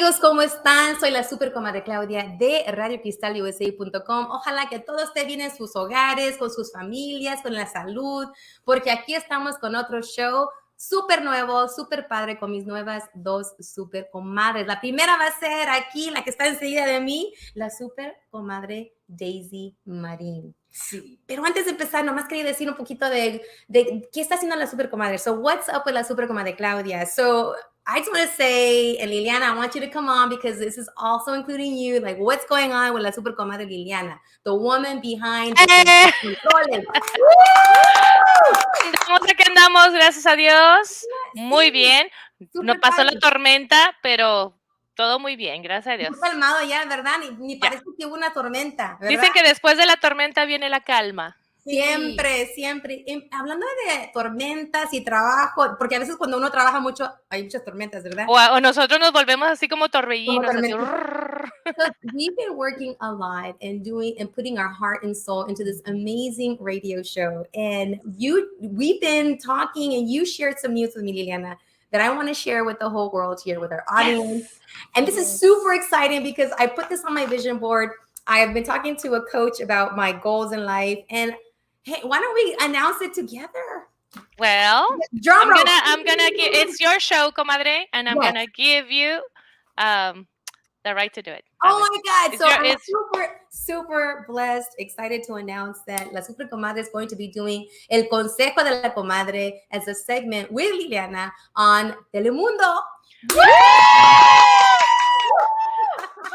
amigos? ¿Cómo están? Soy la super comadre Claudia de RadioCristalUSA.com. Ojalá que todo esté bien en sus hogares, con sus familias, con la salud, porque aquí estamos con otro show súper nuevo, súper padre, con mis nuevas dos super comadres. La primera va a ser aquí, la que está enseguida de mí, la super comadre Daisy Marín. Sí. Pero antes de empezar, nomás quería decir un poquito de qué está haciendo la super comadre. So, what's up with la super comadre Claudia? So, I just want to say, and Liliana, I want you to come on because this is also including you. Like, what's going on with la super comadre Liliana, the woman behind the controles? Aquí andamos, gracias a Dios. Muy Sí. bien. Super No pasó padre. la tormenta, pero todo muy bien, gracias a Dios. Muy calmado ya, ¿verdad? Ni Ya. parece que hubo una tormenta, ¿verdad? Dicen que después de la tormenta viene la calma. Siempre, siempre. Hablando de tormentas y trabajo, porque a veces cuando uno trabaja mucho, hay muchas tormentas, ¿verdad? O nosotros nos volvemos así como torbellinos. Así. So we've been working a lot and putting our heart and soul into this amazing radio show. And we've been talking, and you shared some news with me, Liliana, that I want to share with the whole world here, with our audience. Yes. And this is super exciting because I put this on my vision board. I have been talking to a coach about my goals in life, and hey, why don't we announce it together? Well, I'm gonna give, it's your show, comadre, and I'm gonna give you the right to do it. Oh my God. I'm super blessed, excited to announce that La Super Comadre is going to be doing El Consejo de la Comadre as a segment with Liliana on Telemundo.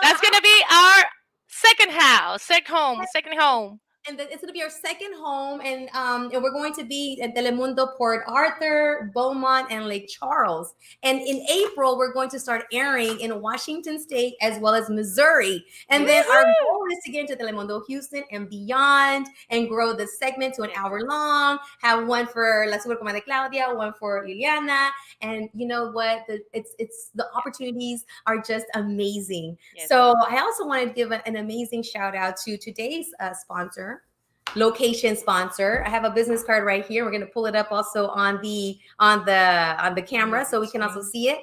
That's going to be our second home. And it's going to be our second home, and we're going to be at Telemundo, Port Arthur, Beaumont, and Lake Charles. And in April, we're going to start airing in Washington State as well as Missouri. And then our goal is to get into Telemundo, Houston, and beyond, and grow the segment to an hour long. Have one for La Super Comadre Claudia, one for Liliana, and you know what? It's the opportunities are just amazing. Yes. So I also wanted to give an amazing shout out to today's sponsor. Location sponsor. I have a business card right here. We're going to pull it up also on the camera so we can also see it.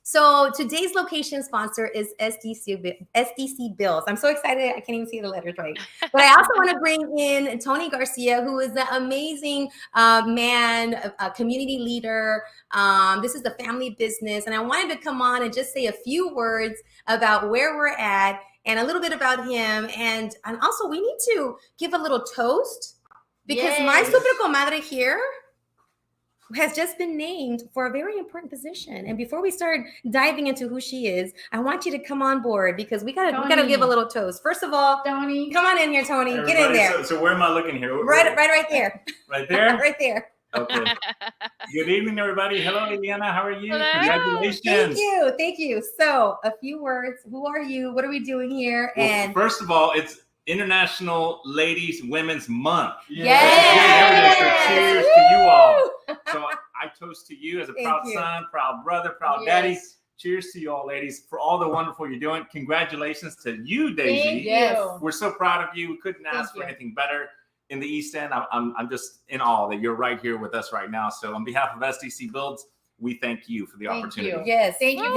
So today's location sponsor is SDC Bills. I'm so excited. I can't even see the letters right. But I also want to bring in Tony Garcia, who is an amazing man, a community leader. This is the family business. And I wanted to come on and just say a few words about where we're at and a little bit about him. And also, we need to give a little toast because my super comadre here has just been named for a very important position. And before we start diving into who she is, I want you to come on board because we gotta give a little toast. First of all, Tony, come on in here, Tony. Everybody, get in there. So where am I looking here? Right there. Right there? Right there. Okay. Good evening, everybody. Hello, Liliana. How are you? Hello. Congratulations. Thank you. So, a few words. Who are you? What are we doing here? Well, and first of all, it's International Women's Month. Yes. So cheers to you all. So I toast to you as a proud son, proud brother, proud daddy. Cheers to you all, ladies, for all the wonderful you're doing. Congratulations to you, Daisy. Yes. We're so proud of you. We couldn't ask for anything better. In the East End, I'm just in awe that you're right here with us right now. So on behalf of SDC Builds, we thank you for the opportunity. You. Yes, thank you.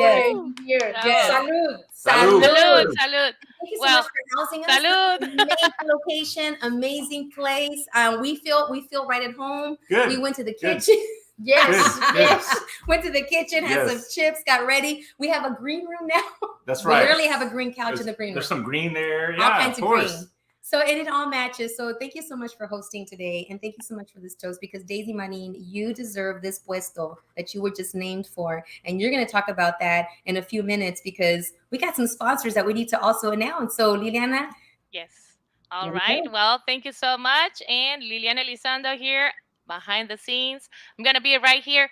Yes. Salud. Salud. Thank you so much for housing us. Salud. Amazing location, amazing place. We feel right at home. Good. We went to the kitchen. Yes. Went to the kitchen, had some chips, got ready. We have a green room now. That's right. We literally have a green couch in the green room. There's some green there. All kinds of green. So it all matches. So thank you so much for hosting today. And thank you so much for this toast because Daisy Marin, you deserve this puesto that you were just named for. And you're going to talk about that in a few minutes because we got some sponsors that we need to also announce. So Liliana. Yes. All right. Well, thank you so much. And Liliana Elizondo here behind the scenes. I'm going to be right here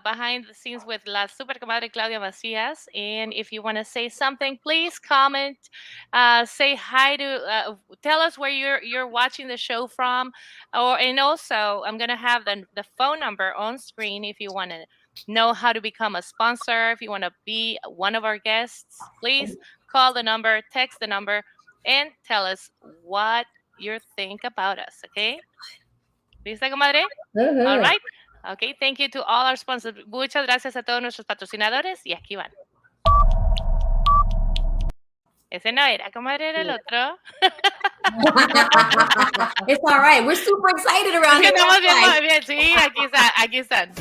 behind the scenes with La Super Comadre Claudia Macias. And if you want to say something, please comment, say hi to, tell us where you're watching the show from. And also, I'm going to have the phone number on screen if you want to know how to become a sponsor. If you want to be one of our guests, please call the number, text the number, and tell us what you think about us, okay? ¿Lista, comadre? All right. Okay, thank you to all our sponsors. Muchas gracias a todos nuestros patrocinadores y aquí van. Ese no era, comadre, era el otro. It's all right. We're super excited around here. Estamos bien, bien. Sí, aquí están.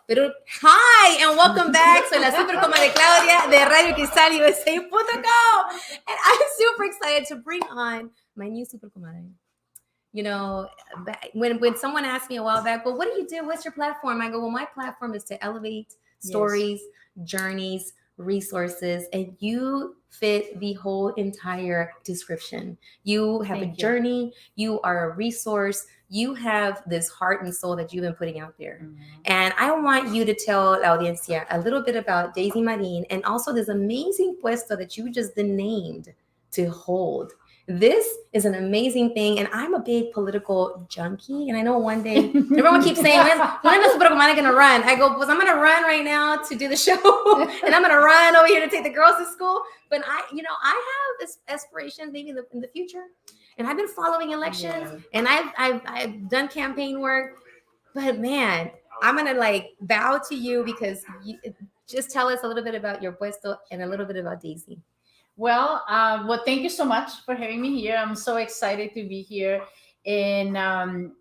Pero, hi, and welcome back. Soy la super comadre Claudia de Radio Cristal USA.com. And I'm super excited to bring on my new super comadre. You know, when someone asked me a while back, well, what do you do? What's your platform? I go, well, my platform is to elevate stories, journeys, resources, and you fit the whole entire description. You have a journey, you are a resource, you have this heart and soul that you've been putting out there. And I want you to tell la audiencia a little bit about Daisy Marin and also this amazing puesto that you just been named to hold. This is an amazing thing, and I'm a big political junkie. And I know one day everyone keeps saying, "When is Super Comadre gonna run?" I go, "Well, I'm gonna run right now to do the show, and I'm gonna run over here to take the girls to school." But I have this aspirations maybe in the future, and I've been following elections, and I've done campaign work. But man, I'm gonna bow to you because just tell us a little bit about your puesto and a little bit about Daisy. Well, thank you so much for having me here. I'm so excited to be here. And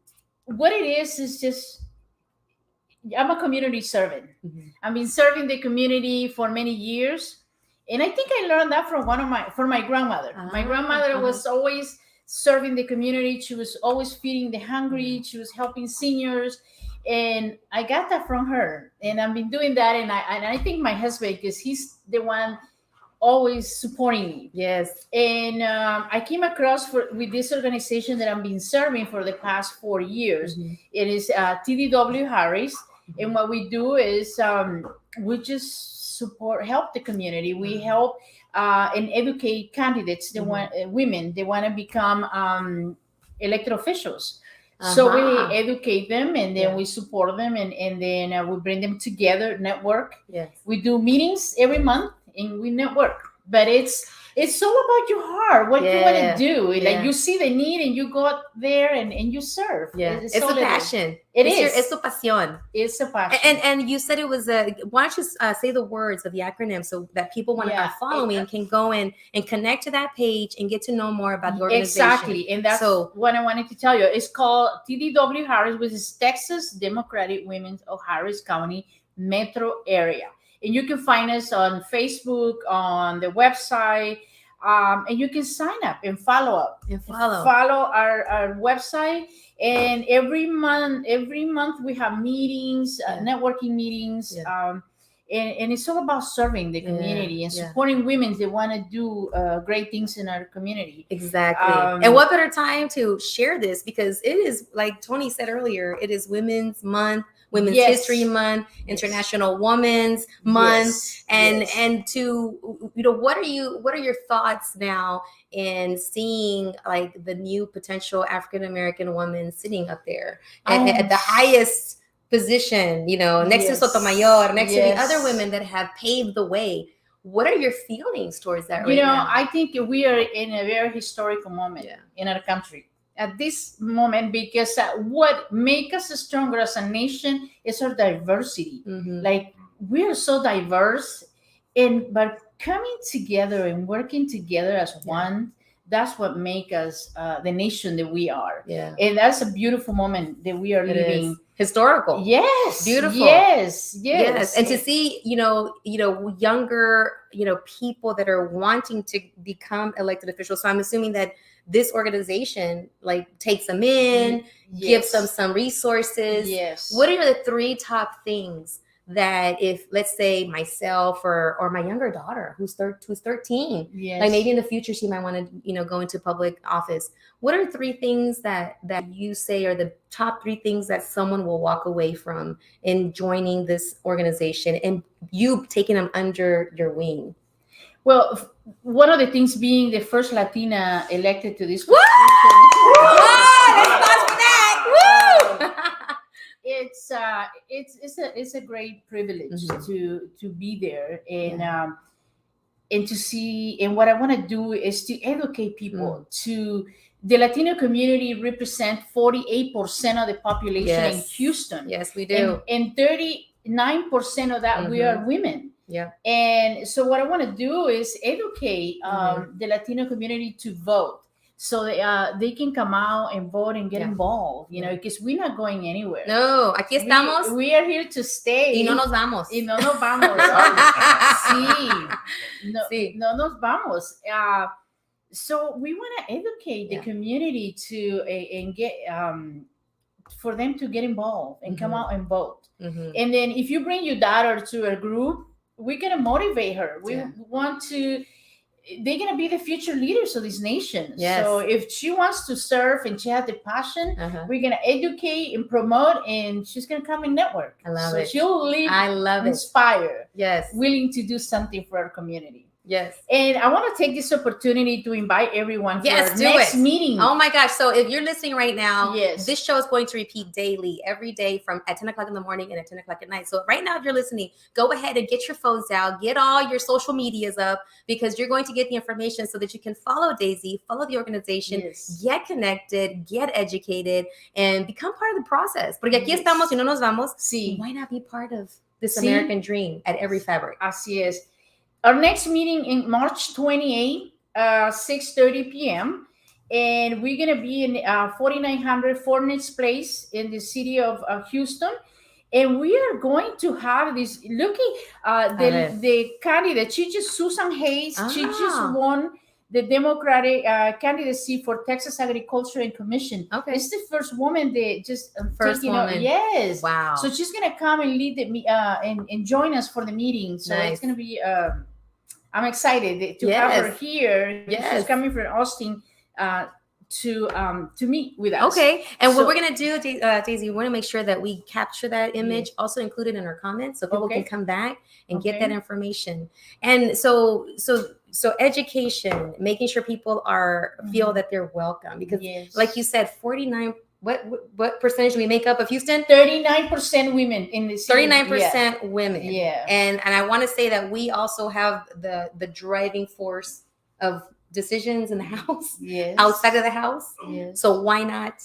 what it is just, I'm a community servant. I've been serving the community for many years. And I think I learned that from my grandmother. My grandmother was always serving the community. She was always feeding the hungry. She was helping seniors. And I got that from her. And I've been doing that. And I think my husband, because he's the one always supporting me. Yes. And I came across with this organization that I've been serving for the past 4 years. It is TDW Harris. And what we do is we just help the community. We help and educate candidates. They want women. They want to become elected officials. So we educate them, and then we support them, and then we bring them together, network. Yes. We do meetings every month, and we network. But it's all about your heart, what you want to do. Like you see the need, and you go out there and you serve. Yeah, it's a passion. It's tu pasión. It's a passion. And you said it was why don't you say the words of the acronym so that people want to follow and can go in and connect to that page and get to know more about the organization. Exactly, and that's what I wanted to tell you. It's called TDW Harris, which is Texas Democratic Women of Harris County Metro Area. And you can find us on Facebook, on the website, and you can sign up and follow up. Follow our website. And every month we have meetings, networking meetings. And it's all about serving the community and supporting women that want to do great things in our community. Exactly. And what better time to share this, because it is, like Tony said earlier, it is Women's Month. Women's History Month, International Women's Month, and to what are your thoughts now in seeing like the new potential African American woman sitting up there at the highest position, next to Sotomayor, next to the other women that have paved the way? What are your feelings towards that right now? I think we are in a very historical moment in our country at this moment, because what makes us stronger as a nation is our diversity. Like, we are so diverse, but coming together and working together as one, that's what makes us the nation that we are. And that's a beautiful moment that we are living. Historical. Yes. Beautiful. Yes. And to see, younger, people that are wanting to become elected officials. So I'm assuming that this organization takes them in, gives them some resources. Yes. What are the 3 top things that if, let's say, myself or my younger daughter who's 13, Yes. like maybe in the future she might want to go into public office, what are 3 things that you say are the top 3 things that someone will walk away from in joining this organization and you taking them under your wing? Well, one of the things being the first Latina elected to this Woo! position. Let's pause for that. Woo! It's a great privilege Mhm. to be there and to see. And what I want to do is to educate people. To the Latino community represent 48% of the population in Houston. Yes, we do. And 39% of that we are women. Yeah. And so what I want to do is educate the Latino community to vote, so they can come out and vote and get involved, because we're not going anywhere. No, aquí estamos. We are here to stay. Y no nos vamos. Y no nos vamos. Sí. No, Sí. No nos vamos. So we want to educate the community to and get for them to get involved and come out and vote. And then if you bring your daughter to a group, we're going to motivate her. We want to, they're going to be the future leaders of this nation. Yes. So if she wants to serve and she has the passion, we're going to educate and promote, and she's going to come and network. I love so it. She'll leave I love inspired. Yes. Willing to do something for our community. Yes. And I want to take this opportunity to invite everyone for our do next it. meeting. Oh my gosh. So if you're listening right now, Yes. this show is going to repeat daily, every day at 10 o'clock in the morning and at 10 o'clock at night. So right now, if you're listening, go ahead and get your phones out, get all your social medias up, because you're going to get the information so that you can follow Daisy, follow the organization, get connected, get educated, and become part of the process. Porque aquí estamos y no nos vamos. Sí. Why not be part of this American dream at every fabric? Así es. Our next meeting in March 28, 6:30 p.m. And we're going to be in 4900 Fornix Place in the city of Houston. And we are going to have this, the candidate, Susan Hayes, she just won the Democratic candidacy for Texas Agriculture and Commission. Okay. It's the first woman that just first woman. Yes. Wow. So she's going to come and lead and join us for the meeting. So it's going to be, I'm excited to have her here. Yes. She's coming from Austin to meet with us. Okay. And what we're going to do, Daisy, we want to make sure that we capture that image, also included in our comments, so people can come back and get that information. And so education, making sure people feel that they're welcome, because like you said, 49, what percentage do we make up of Houston? 39% women in the city. 39% women. Yeah. And I want to say that we also have the driving force of decisions in the house, outside of the house. Yes. So why not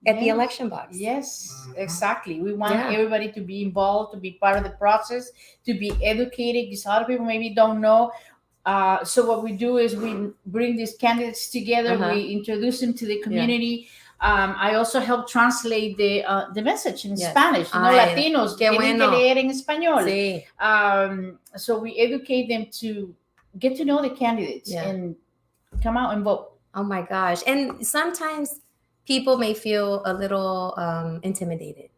at the election box? Yes, exactly. We want everybody to be involved, to be part of the process, to be educated, because a lot of people maybe don't know. So what we do is we bring these candidates together. We introduce them to the community. I also help translate the message in Spanish. Latinos tienen que leer en español. Sí. So we educate them to get to know the candidates and come out and vote. Oh my gosh. And sometimes people may feel a little intimidated.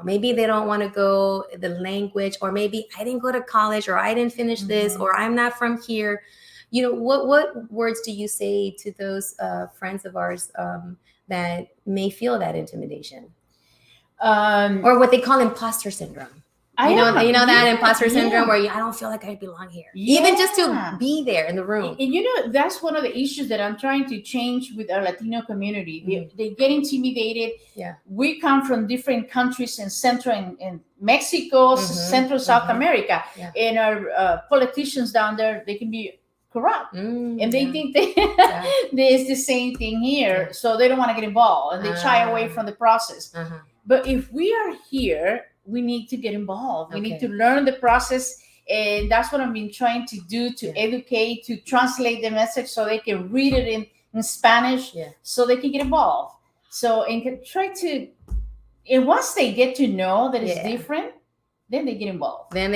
Maybe they don't want to go the language, or maybe I didn't go to college, or I didn't finish this, or I'm not from here. What words do you say to those friends of ours that may feel that intimidation, or what they call imposter syndrome? You know that imposter syndrome where I don't feel like I belong here, even just to be there in the room. And that's one of the issues that I'm trying to change with our Latino community. They get intimidated. Yeah, we come from different countries in Central and Mexico, Central South America, and our politicians down there, they can be corrupt, and they think there's the same thing here, so they don't want to get involved and they shy away from the process. But if we are here, we need to get involved. We need to learn the process, and that's what I've been trying to do, to educate, to translate the message so they can read it in Spanish, so they can get involved. So and can try to, and once they get to know that it's different, then they get involved. And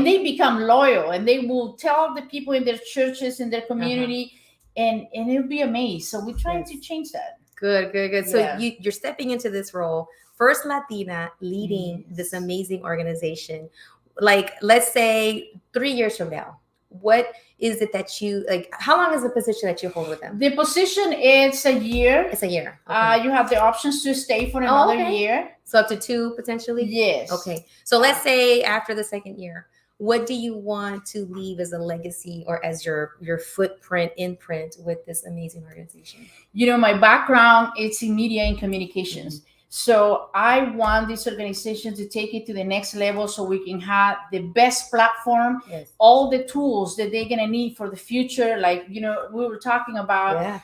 they become loyal, and they will tell the people in their churches, in their community, and it'll be amazed. So we're trying to change that. Good. So you're stepping into this role first Latina leading this amazing organization. Like, let's say 3 years from now, what is it that you like? How long is the position that you hold with them? The position is a year. It's a year. Okay. You have the options to stay for another year. So up to 2 potentially? Yes. Okay. So let's say after the second year, what do you want to leave as a legacy or as your footprint, imprint with this amazing organization? You know, my background is in media and communications. So I want this organization to take it to the next level so we can have the best platform, all the tools that they're going to need for the future. Like, you know, we were talking about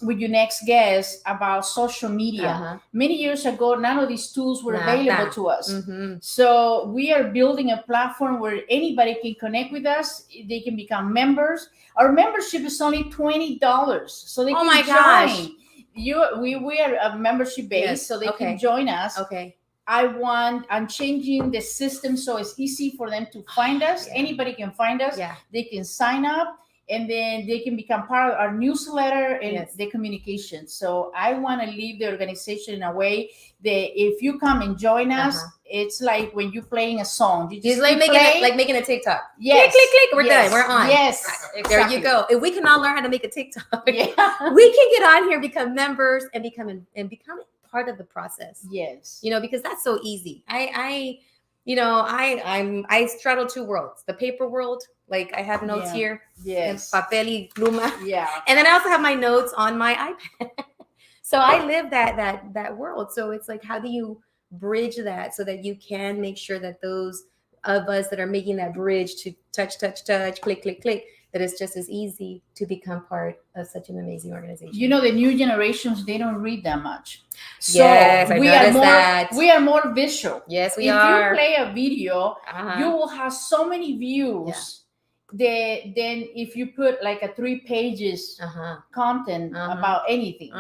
with your next guest about social media. Many years ago, none of these tools were available to us. So we are building a platform where anybody can connect with us. They can become members. Our membership is only $20, so they can join. We are a membership base, so they can join us. I'm changing the system so it's easy for them to find us. Anybody can find us. They can sign up, and then they can become part of our newsletter and the communication. So I want to leave the organization in a way that if you come and join us, it's like when you're playing a song. You just like making a TikTok. Yes. Click, click, click. We're done. We're on. Yes. Exactly. There you go. If we can all learn how to make a TikTok, we can get on here, become members, and become part of the process. Yes. You know, because that's so easy. I straddle 2 worlds. The paper world, like I have notes here. Yes. Papel y pluma. Yeah. And then I also have my notes on my iPad. So I live that world. So it's like, how do you bridge that so that you can make sure that those of us that are making that bridge to touch, click, click, click, that it's just as easy to become part of such an amazing organization. You know, the new generations, they don't read that much. So yes, I noticed that. We are more visual. Yes, we are. If you play a video, you will have so many views that then if you put like a 3 pages content about anything.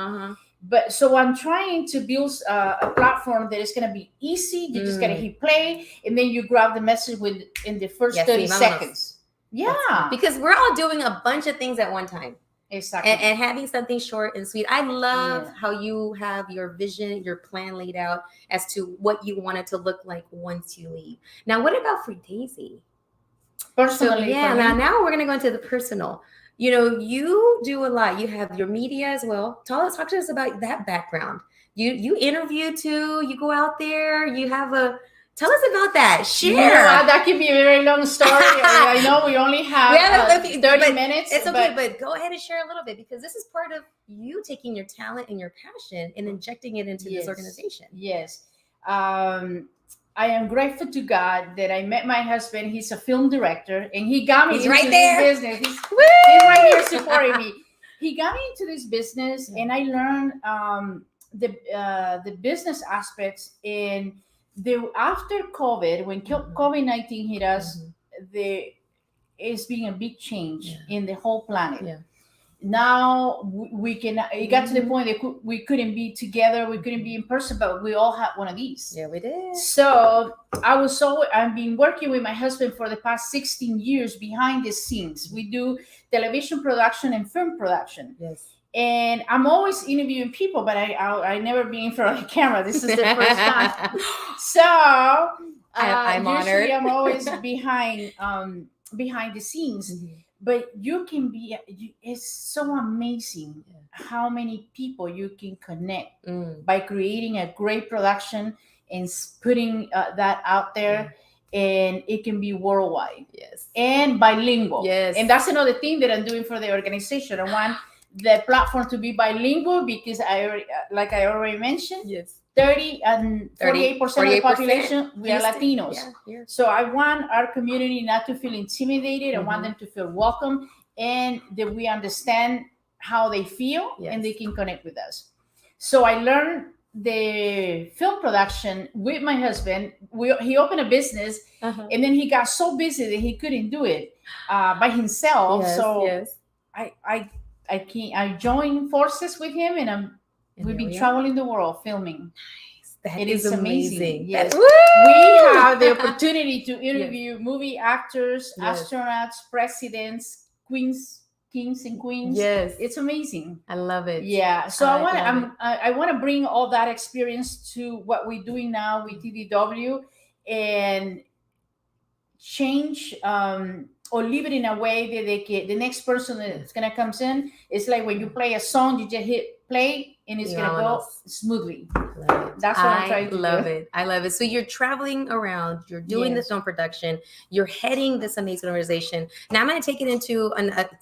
But so I'm trying to build a platform that is going to be easy. You just got to hit play, and then you grab the message in the first 30 seconds. Yeah. Because we're all doing a bunch of things at one time. Exactly. And having something short and sweet. I love how you have your vision, your plan laid out as to what you want it to look like once you leave. Now, what about for Daisy? Personally. So, now we're going to go into the personal. You know, you do a lot. You have your media as well. Talk to us about that background. You interview too. You go out there. You have tell us about that. Share. Yeah, that could be a very long story. I know we only have 30 minutes. It's okay, but go ahead and share a little bit, because this is part of you taking your talent and your passion and injecting it into this organization. Yes. I am grateful to God that I met my husband. He's a film director, and he got me into this business. He's right here supporting me. He got me into this business, and I learned the business aspects. And after COVID, when COVID-19 hit us, it's been a big change in the whole planet. Yeah. Now it got to the point that we couldn't be together, we couldn't be in person, but we all had one of these. Yeah, we did. So I've been working with my husband for the past 16 years behind the scenes. We do television production and film production. Yes. And I'm always interviewing people, but I never been in front of the camera. This is the first time. So I'm honored. I'm always behind the scenes. But you can be, it's so amazing how many people you can connect by creating a great production and putting that out there. And it can be worldwide. Yes. And bilingual. Yes. And that's another thing that I'm doing for the organization. I want the platform to be bilingual because like I already mentioned, 30 and 48% of the population, we are Latinos. Yeah. So I want our community not to feel intimidated. I want them to feel welcome and that we understand how they feel and they can connect with us. So I learned the film production with my husband. He opened a business and then he got so busy that he couldn't do it by himself. I joined forces with him, and we've been traveling the world filming. It is amazing. Yes. We have the opportunity to interview movie actors, astronauts, presidents, queens kings and queens. Yes. It's amazing. I love it. Yeah. So I I want love I want to bring all that experience to what we're doing now with TDW and change or leave it in a way that the next person that's gonna comes in, it's like when you play a song, you just hit play and it's gonna go smoothly. Love it. That's what I'm trying to love do. it. I love it. So you're traveling around, you're doing the Yes. film production, you're heading this amazing organization. Now I'm going to take it into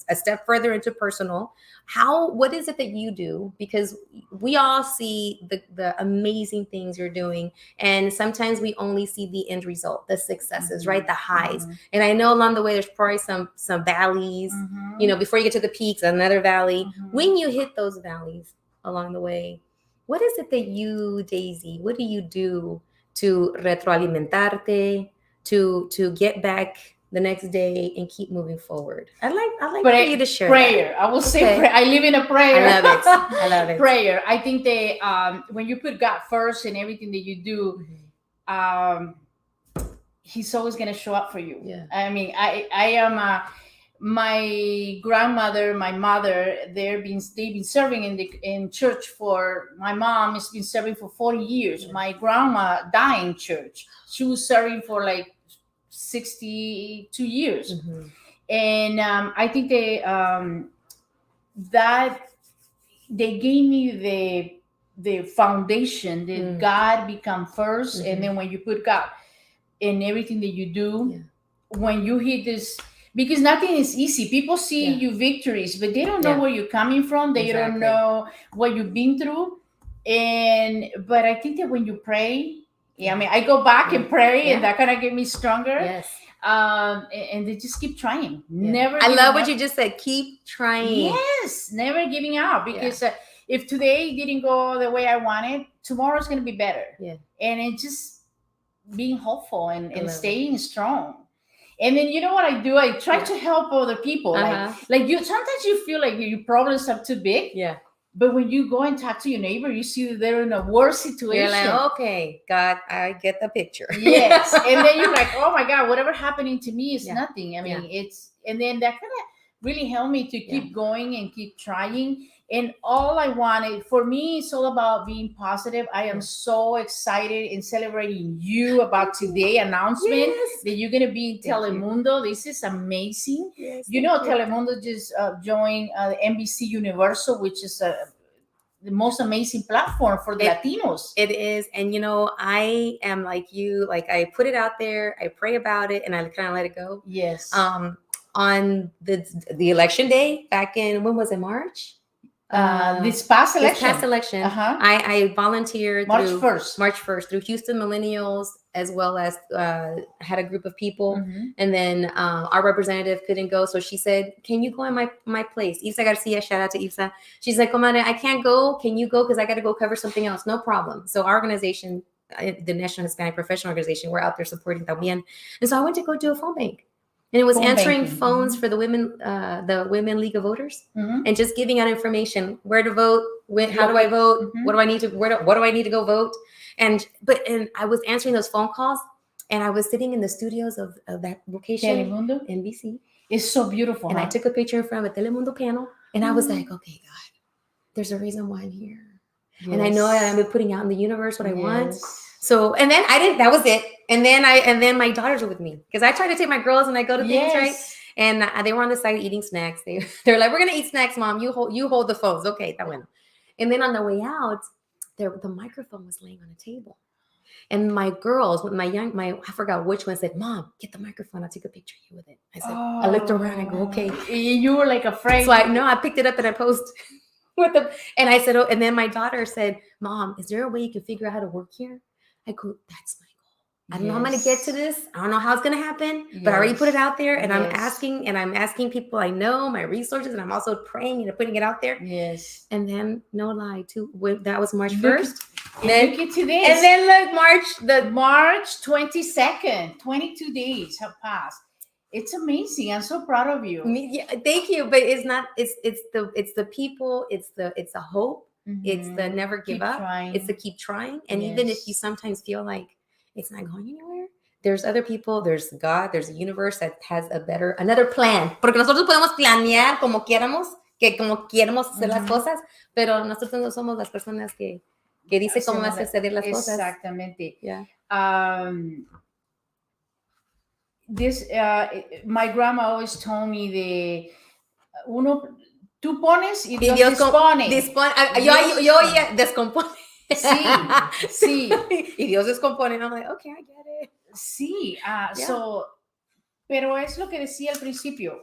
a step further into personal. What is it that you do? Because we all see the amazing things you're doing, and sometimes we only see the end result, the successes, right? The highs. And I know along the way there's probably some valleys. You know, before you get to the peaks, another valley. When you hit those valleys along the way, what is it that you, Daisy, what do you do to retroalimentarte, to get back the next day and keep moving forward? I'd like for you to share prayer. that. I will say prayer. I live in a prayer. I love it. I love it. Prayer. I think that when you put God first in everything that you do, He's always going to show up for you. Yeah. I mean, I am my grandmother, my mother, they've been serving in church for. My mom has been serving for 40 years. My grandma died in church. She was serving for like 62 years, and I think that they gave me the foundation that God become first, and then when you put God in everything that you do, when you hit this. Because nothing is easy. People see you victories, but they don't know where you're coming from. They don't know what you've been through. But I think that when you pray, I mean, I go back and pray, and that kind of get me stronger. Yes. And they just keep trying. Never. I love what you just said. Keep trying. Yes, never giving up. Because if today didn't go the way I wanted, tomorrow's going to be better. Yeah. And it's just being hopeful and staying strong. And then you know what I do? I try to help other people. Like you, sometimes you feel like your problems are too big. Yeah. But when you go and talk to your neighbor, you see that they're in a worse situation. You're like, okay, God, I get the picture. Yes. And then you're like, oh my God, whatever happening to me is nothing. I mean, and then that kind of really helped me to keep going and keep trying. And all I wanted, for me, it's all about being positive. I am so excited in celebrating you about today announcement that you're going to be in Telemundo. This is amazing. Yes, you know, Telemundo just joined NBC Universal, which is the most amazing platform for the Latinos. It is. And, you know, I am like you, like I put it out there, I pray about it, and I kind of let it go. Yes. On the election day back in, when was it, March? This past election, I volunteered March through 1st through Houston Millennials, as well as had a group of people, and then our representative couldn't go, so she said, "Can you go in my place?" Isa Garcia, shout out to Isa. She's like, "Comadre, I can't go. Can you go? Because I got to go cover something else." No problem. So our organization, the National Hispanic Professional Organization, we're out there supporting también, and so I went to go do a phone bank. And it was answering phones for the Women League of Voters, and just giving out information: where to vote, how do I vote, what do I need to, what do I need to go vote, and I was answering those phone calls, and I was sitting in the studios of that location, Telemundo, NBC. It's so beautiful, and I took a picture in front of a Telemundo panel, and I was like, okay, God, there's a reason why I'm here, and I know that I'm putting out in the universe what I want. So, and then that was it. And then my daughters were with me, because I try to take my girls and I go to things, right? And they were on the side eating snacks. They're like, "We're going to eat snacks, Mom. You hold the phones." Okay, that went. And then on the way out, the microphone was laying on a table. And my girls, I forgot which one, said, "Mom, get the microphone. I'll take a picture of you with it." I said, I looked around, I go, "Okay." You were like afraid. So I picked it up and I posted with them. And I said, and then my daughter said, "Mom, is there a way you can figure out how to work here?" I go, "That's my goal. I don't know how I'm going to get to this. I don't know how it's going to happen, but I already put it out there, and I'm asking people I know, my resources, and I'm also praying and putting it out there." Yes. And then, no lie, that was March 1st. Look at this. And then look, March 22nd, 22 days have passed. It's amazing. I'm so proud of you. Thank you. But it's not, it's the people, it's the hope. It's the never give up. It's the keep trying. And even if you sometimes feel like it's not going anywhere, there's other people, there's God, there's a universe that has another plan. Porque nosotros podemos planear como queramos hacer las cosas, pero nosotros no somos las personas que dice cómo va a suceder las cosas. Exactamente. Yeah. My grandma always told me tú pones y Dios Dios dispone. Yo oía descompone. Sí. Y Dios descompone. And I'm like, okay, I get it. Sí, pero es lo que decía al principio.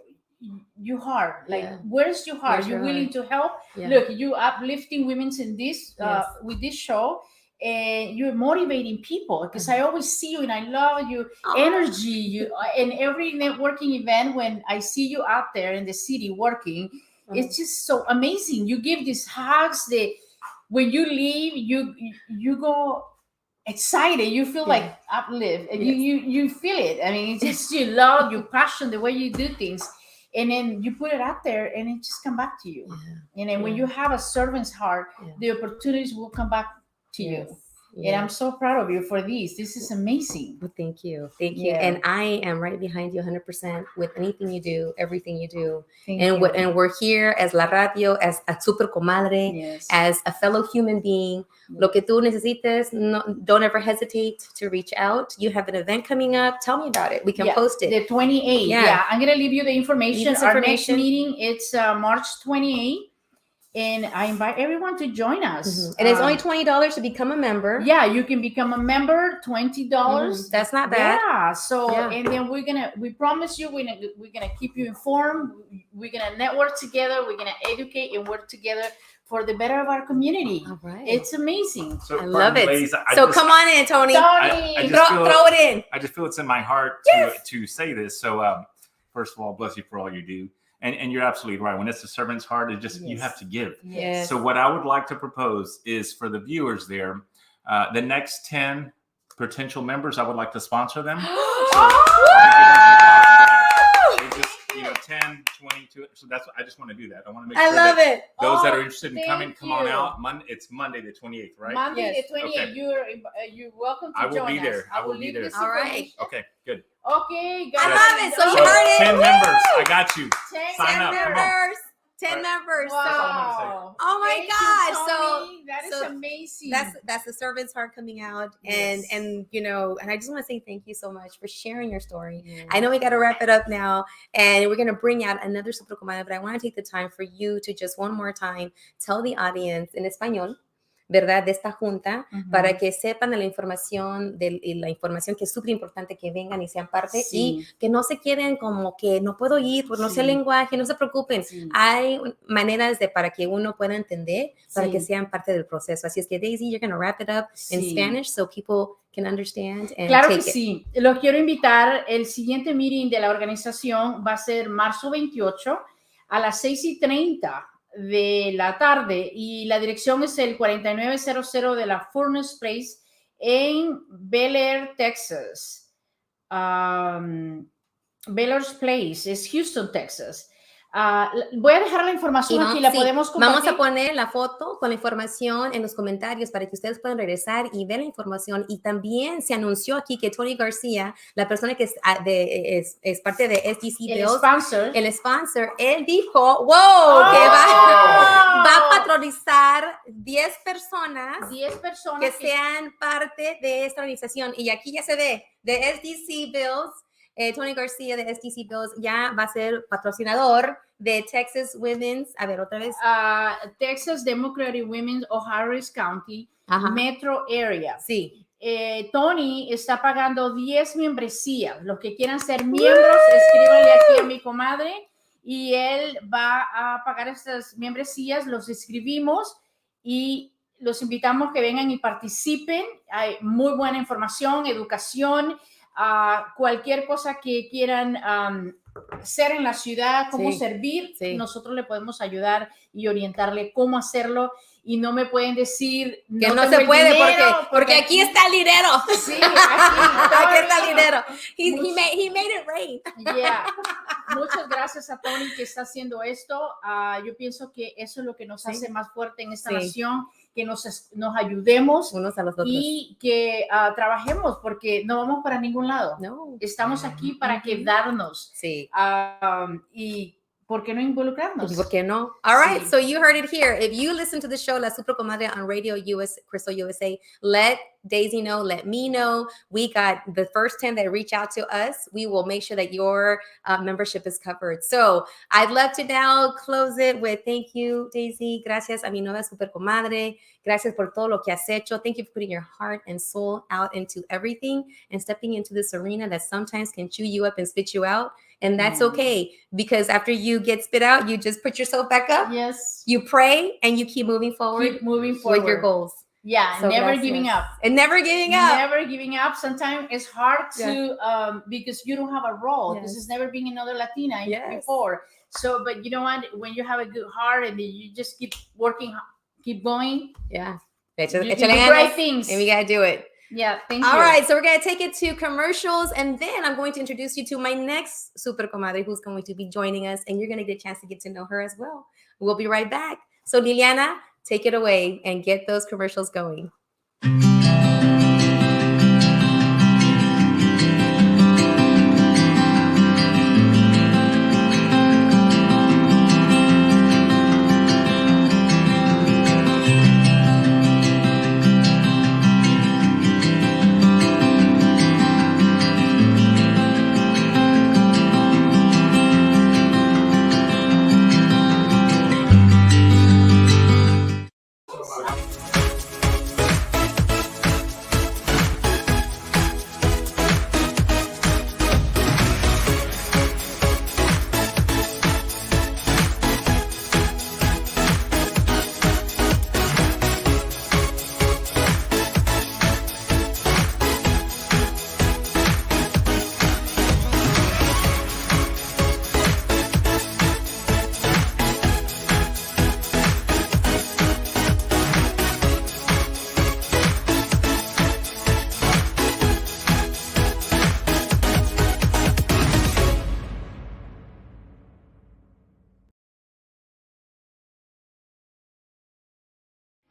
Your heart, where's your heart? You're willing to help. Yeah. Look, you uplifting women in this with this show, and you're motivating people, because I always see you and I love your energy. In every networking event, when I see you out there in the city working, it's just so amazing. You give these hugs. When you leave, you go excited. You feel like uplift, and you feel it. I mean, it's just your love, your passion, the way you do things. And then you put it out there and it just come back to you. And then when you have a servant's heart, the opportunities will come back to you. And I'm so proud of you for this. This is amazing. Well, thank you. And I am right behind you 100% with anything you do, everything you do. And we're here as La Radio, as a super comadre, as a fellow human being. Lo que tú necesites, don't ever hesitate to reach out. You have an event coming up. Tell me about it. We can post it. The 28th. Yeah. I'm going to leave you the information. Our next meeting, it's March 28th. And I invite everyone to join us. And it's only $20 to become a member. Yeah, you can become a member, $20. That's not bad. Yeah. So, and then we promise you, we're gonna keep you informed. We're gonna network together. We're gonna educate and work together for the better of our community. All right. It's amazing. So, I love it. Ladies, Come on in, Tony. I just throw it in. I just feel it's in my heart to say this. So, first of all, bless you for all you do. And you're absolutely right. When it's a servant's heart, it's just you have to give. Yes. So what I would like to propose is for the viewers there, the next 10 potential members, I would like to sponsor them. So, just 10, 22. So that's I just want to do that. I want to make sure love it. Those that are interested in coming, come on you. out. It's Monday the 28th, right? Monday the 28th. Okay. You're welcome to I will join be there. us. I will be there. All right. Okay, good. Okay, guys. I love it. So you So heard it. 10 members. I got you. 10 Sign up. Come on. members. 10 Right. members. Wow. Oh my Thank God. you, So Tony. That is amazing. that's the servant's heart coming out. And and I just want to say thank you so much for sharing your story. I know we got to wrap it up now, and we're going to bring out another super comadre, but I want to take the time for you to just one more time tell the audience in español, ¿verdad? De esta junta, para que sepan de la información que es súper importante que vengan y sean parte y que no se queden como que no puedo ir, pues no sé el lenguaje, no se preocupen. Hay maneras para que uno pueda entender, para que sean parte del proceso. Así es que Daisy, you're going to wrap it up in Spanish so people can understand and claro take que it. sí. Los quiero invitar. El siguiente meeting de la organización va a ser marzo 28 a las 6:30 de la tarde, y la dirección es el 4900 de la Furnace Place en Bel Air, Texas. Bel Air's Place es Houston, Texas. Voy a dejar la información aquí, la podemos compartir. Vamos a poner la foto con la información en los comentarios para que ustedes puedan regresar y ver la información. Y también se anunció aquí que Tony García, la persona que es parte de SDC Bills, el sponsor, él dijo, que va a patronizar 10 personas que sean parte de esta organización. Y aquí ya se ve, de SDC Bills, Tony García de SDC Bills ya va a ser patrocinador de Texas Women's, a ver, otra vez. Texas Democratic Women's, Harris County, Metro Area. Sí. Tony está pagando 10 membresías. Los que quieran ser miembros, escríbanle aquí a mi comadre y él va a pagar estas membresías. Los escribimos y los invitamos que vengan y participen. Hay muy buena información, educación, cualquier cosa que quieran hacer en la ciudad, cómo servir, nosotros le podemos ayudar y orientarle cómo hacerlo. Y no me pueden decir que no se puede dinero, porque aquí está el dinero. Sí, aquí está el dinero. He made it rain. Yeah. Muchas gracias a Tony que está haciendo esto. Yo pienso que eso es lo que nos hace más fuerte en esta nación, que nos ayudemos Unos a los otros. y que trabajemos, porque no vamos para ningún lado. No. Estamos aquí para Ujú. quedarnos. Sí. Y ¿por qué no involucrarnos? ¿Por qué no? All right, Sí. so you heard it here. If you listen to the show La Super Comadre on Radio Crystal USA, let Daisy know, let me know. We got the first 10 that reach out to us. We will make sure that your membership is covered. So I'd love to now close it with thank you, Daisy. Gracias a mi nueva Super Comadre. Gracias por todo lo que has hecho. Thank you for putting your heart and soul out into everything and stepping into this arena that sometimes can chew you up and spit you out. And that's okay, because after you get spit out, you just put yourself back up. Yes. You pray and you keep moving forward. Keep moving forward with your goals. Yeah, So never gracias. giving up. And never giving up. Never giving up. Sometimes it's hard to because you don't have a role. Yes. This has never been another Latina Yes. before. So, but you know what? When you have a good heart and you just keep working, keep going, Yeah. you can Échale do ganas, great things. and we got to do it. Yeah, thank you. All right, so we're going to take it to commercials, and then I'm going to introduce you to my next Super Comadre who's going to be joining us, and you're going to get a chance to get to know her as well. We'll be right back. So, Liliana, take it away and get those commercials going.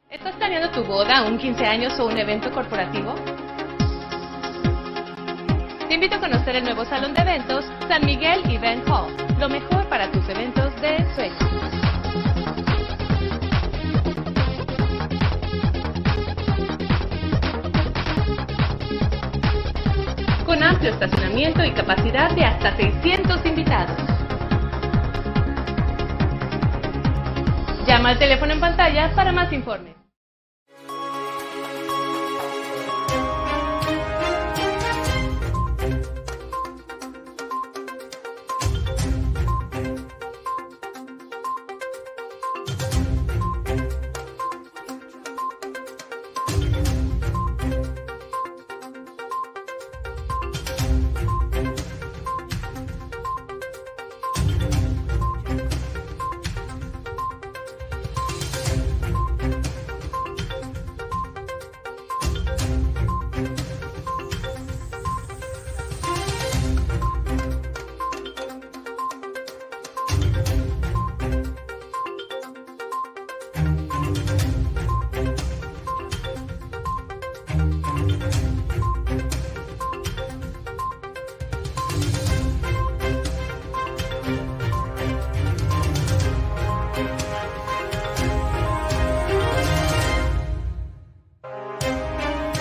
¿Estás planeando tu boda, un 15 años o un evento corporativo? Te invito a conocer el nuevo salón de eventos San Miguel Event Hall, lo mejor para tus eventos de sueño. Con amplio estacionamiento y capacidad de hasta 600 invitados. Llama al teléfono en pantalla para más informes.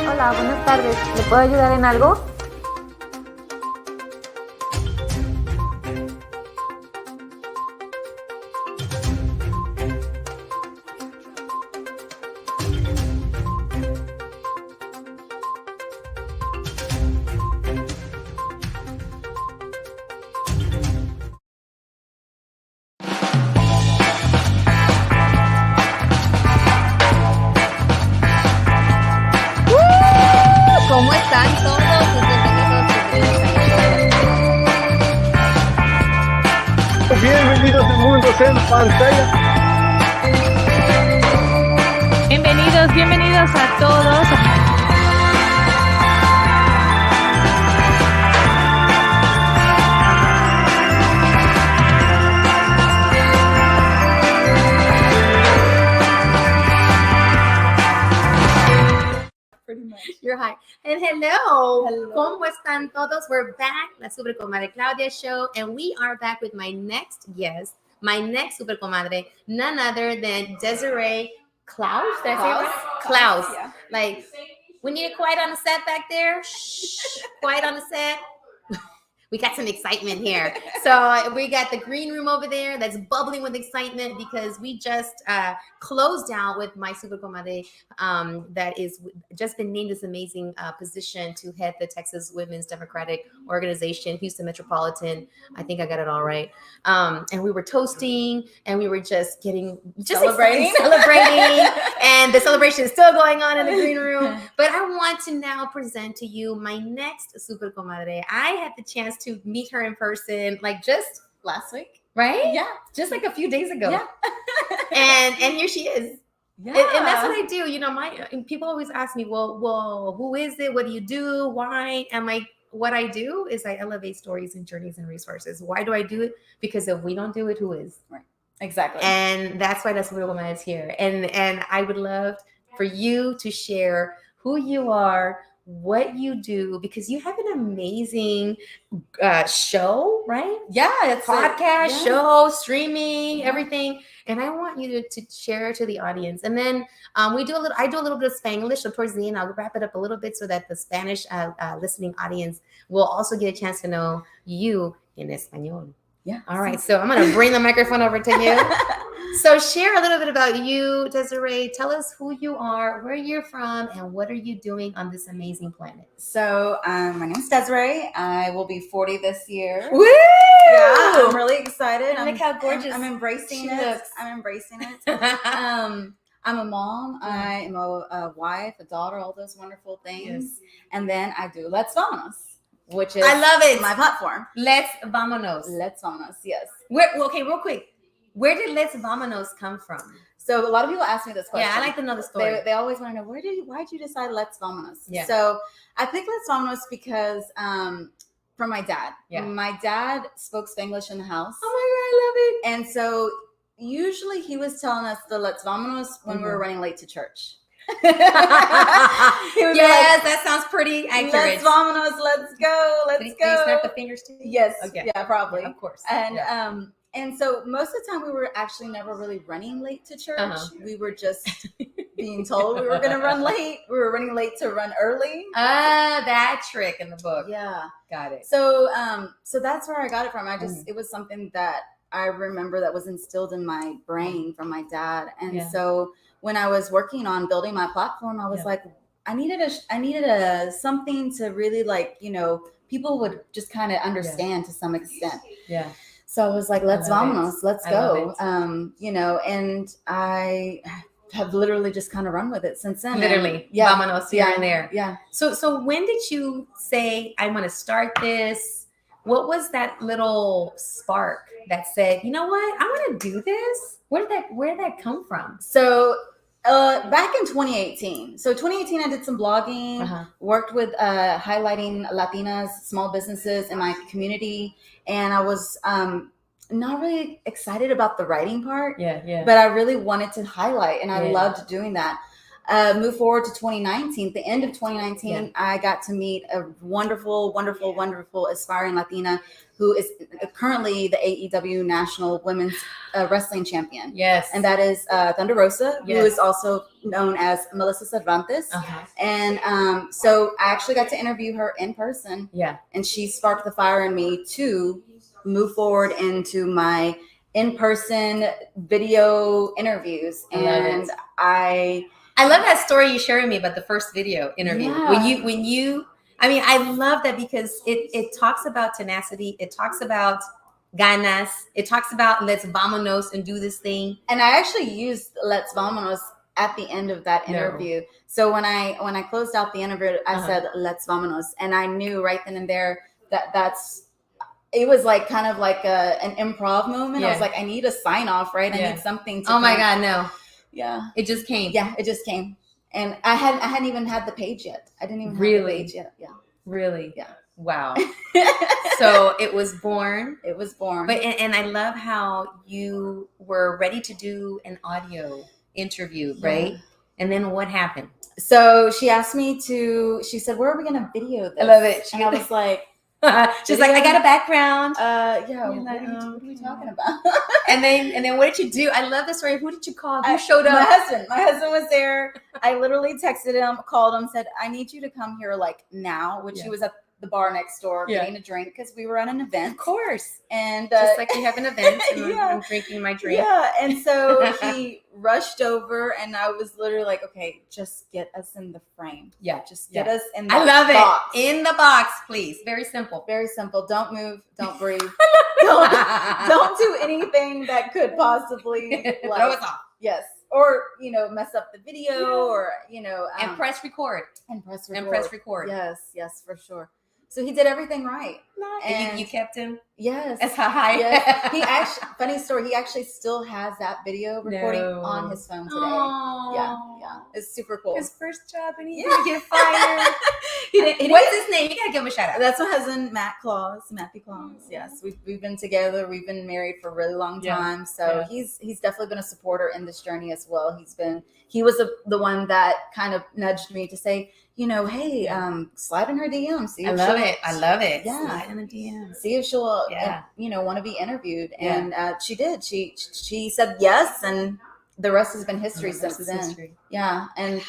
Hola, buenas tardes. ¿Le puedo ayudar en algo? ¿Cómo están todos? Bienvenidos a Mundos en Pantalla. Bienvenidos a todos. And hello. Hello. ¿Cómo están todos? We're back, La Super Comadre Claudia show, and we are back with my next guest, my next Super Comadre, none other than Desiree Klaus. Did I say it right? Klaus. Yeah. Like, we need it quiet on the set back there. Shh, quiet on the set. We got some excitement here. So we got the green room over there that's bubbling with excitement because we just closed out with my Super Comadre that is just been named this amazing position to head the Texas Women's Democratic Organization, Houston Metropolitan. I think I got it all right. And we were toasting and we were just celebrating. And the celebration is still going on in the green room. But I want to now present to you my next Super Comadre. I had the chance to meet her in person like just Last week. right? Yeah. Just like a few days ago. Yeah. and here she is. Yeah. And that's what I do. You know, and people always ask me, well, who is it? What do you do? Why? And like what I do is I elevate stories and journeys and resources. Why do I do it? Because if we don't do it, who is? Right. Exactly. And that's why that's Little Woman is here. And I would love for you to share who you are, what you do, because you have an amazing show, right? Yeah, it's Podcast, show, streaming, everything. And I want you to share to the audience. And then I do a little bit of Spanglish. So towards the end, I'll wrap it up a little bit so that the Spanish listening audience will also get a chance to know you in Espanol. Yeah. All right. So I'm going to bring the microphone over to you. So share a little bit about you, Desiree. Tell us who you are, where you're from, and what are you doing on this amazing planet? So my name is Desiree. I will be 40 this year. Woo! Yeah, I'm really excited. And look how gorgeous I'm embracing she it. looks. I'm embracing it. I'm a mom. I am a wife, a daughter, all those wonderful things. Yes. And then I do Let's Vamonos, which is I love it. my platform. Let's Vamonos. Let's Vamonos, yes. Okay, real quick. Where did Let's Vamonos come from? So a lot of people ask me this question. Yeah, I like to know the story. They always want to know, why'd you decide Let's Vamonos? Yeah. So I think Let's Vamonos because from my dad. Yeah. My dad spoke Spanglish in the house. Oh my And so usually he was telling us the Let's Vamonos when we were running late to church. God, I love it. He would be Yes, that sounds pretty accurate. Let's Vamonos, let's go, let's Did go. you snap the fingers too? Yes, Okay. yeah, probably. Yeah, of course. And Yeah. and so most of the time we were actually never really running late to church. We were just being told we were going to run late. We were running late to run early. That trick in the book. Yeah. Got it. So so that's where I got it from. It was something that I remember that was instilled in my brain from my dad. And Yeah. so when I was working on building my platform, I was like, I needed a something to really people would just kind of understand to some extent. Yeah. So I was like, let's vamonos, let's I love go. And I have literally just kind of run with it since then. Literally. Yeah. Vamonos here and there. Yeah. So when did you say, I want to start this? What was that little spark that said, you know what? I want to do this? Where did that come from? So back in 2018. So 2018, I did some blogging, worked with highlighting Latinas, small businesses in my community. And I was not really excited about the writing part. Yeah. But I really wanted to highlight, and I loved doing that. Move forward to 2019, the end of 2019, I got to meet a wonderful, wonderful, wonderful aspiring Latina who is currently the AEW National Women's Wrestling Champion. Yes. And that is Thunder Rosa, who is also known as Melissa Cervantes. And so I actually got to interview her in person. Yeah. And she sparked the fire in me to move forward into my in-person video interviews. And I love that story you shared with me about the first video interview. Yeah. When you, I mean, I love that because it talks about tenacity. It talks about ganas. It talks about let's vamonos and do this thing. And I actually used let's vamonos at the end of that interview. So when I closed out the interview, I said let's vamonos, and I knew right then and there it was like kind of like an improv moment. I was like, I need a sign off, right? I need something to. Oh my God, no. Yeah. It just came. Yeah, it just came. And I hadn't even had the page yet. I didn't even have the page yet. Yeah. Really? Yeah. Wow. So it was born. It was born. But and I love how you were ready to do an audio interview, right? And then what happened? So she asked me she said, where are we going to video this? I love it. And I was like, she's like, I got a background. Yeah, You're what like, are we talking about? and then what did you do? I love the story. Who did you call? Who showed up? My husband was there. I literally texted him, called him, said, I need you to come here like now, which he was at the bar next door getting a drink because we were at an event. Of course. And just like we have an event and yeah. I'm drinking my drink. Yeah. And so he rushed over and I was literally like, okay, just get us in the frame. Yeah. Just get us in the box. I love box. it. In the box, please. Very simple. Very simple. Don't move. Don't breathe. don't do anything that could possibly throw us off. Yes. Or, mess up the video or, and press record. And press record. And press record. Yes, for sure. So he did everything right. And you kept him? Yes. That's high. Yes. He actually, funny story, he actually still has that video recording on his phone today. Aww. Yeah. It's super cool. His first job and he's gonna get fired. What's his name? You gotta give him a shout out. That's my husband, Matthew Claus. Yes. We've been together. We've been married for a really long time. So he's definitely been a supporter in this journey as well. He was the one that kind of nudged me to say, hey, slide in her DM. See if I love it. Yeah. Slide in the DM. See if she'll, want to be interviewed. And she did. She said yes. And the rest has been history since then. Yeah. And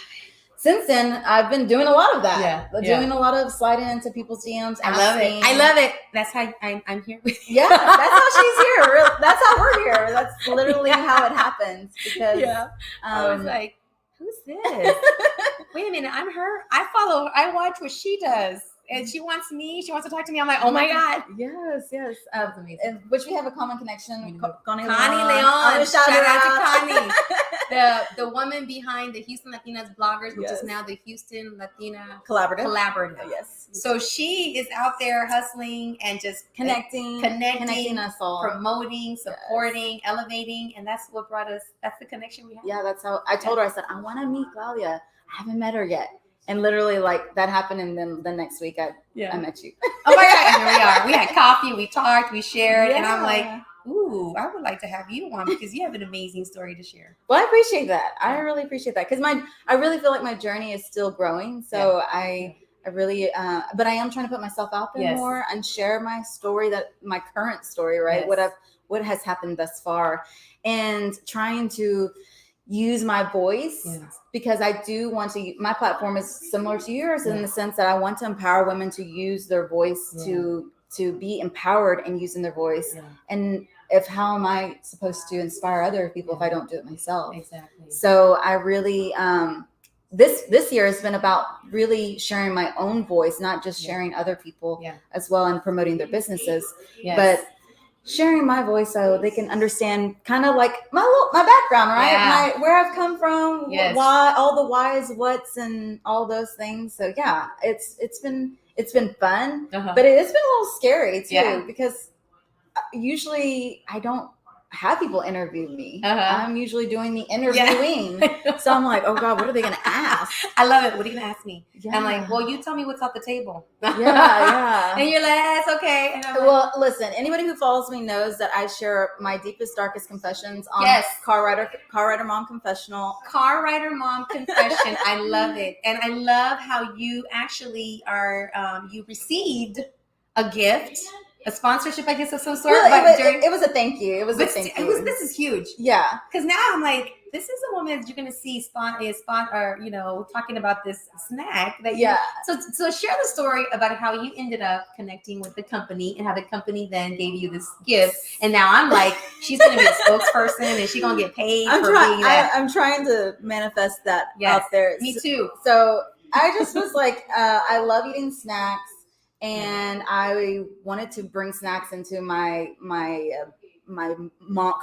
since then, I've been doing a lot of that. Doing a lot of sliding into people's DMs. I love it. That's how I'm here with you. Yeah. That's how she's here. That's how we're here. That's literally how it happens. Because I was like, who's this? Wait a minute, I'm her. I watch what she does. And she wants to talk to me. I'm like, oh my God. Yes. That's amazing. And which we have a common connection. Connie Leon. Shout out to Connie. the the woman behind the Houston Latinas bloggers, which is now the Houston Latina Collaborative. Yes. So she is out there hustling and just connecting us all, promoting, supporting, elevating. And that's what brought us, that's the connection we have. Yeah, that's how I told her, I said, I want to meet Claudia. I haven't met her yet. And literally like that happened. And then the next week I met you. Oh my God. And here we are. We had coffee, we talked, we shared. And I'm like, ooh, I would like to have you on because you have an amazing story to share. Well, I appreciate that. I really appreciate that. Because I really feel like my journey is still growing. So I really, but I am trying to put myself out there more and share my story, my current story, right? What has happened thus far, and trying to use my voice because I do want to. My platform is similar to yours in the sense that I want to empower women to use their voice to be empowered and using their voice. And how am I supposed to inspire other people if I don't do it myself? Exactly. So I really. This year has been about really sharing my own voice, not just sharing other people as well and promoting their businesses, but sharing my voice so they can understand kind of like my background, right? Where I've come from, why, all the whys, whats, and all those things. So it's been fun, but it's been a little scary too because usually I don't have people interview me. I'm usually doing the interviewing. So I'm like, oh God, what are they going to ask? I love it. What are you going to ask me? I'm like, well, you tell me what's off the table. Yeah. And you're like, that's okay. And well, listen, anybody who follows me knows that I share my deepest, darkest confessions on Car Rider Mom Confessional. Car Rider Mom Confession. I love it. And I love how you actually you received a gift. A sponsorship, I guess, of some sort. Well, it was a thank you. This is huge. Yeah. Because now I'm like, this is a woman that you're going to see talking about this snack that So share the story about how you ended up connecting with the company and how the company then gave you this gift. And now I'm like, she's going to be a spokesperson and she's going to get paid for being that. I'm trying to manifest that out there. Me too. So I just was like, I love eating snacks. And I wanted to bring snacks into my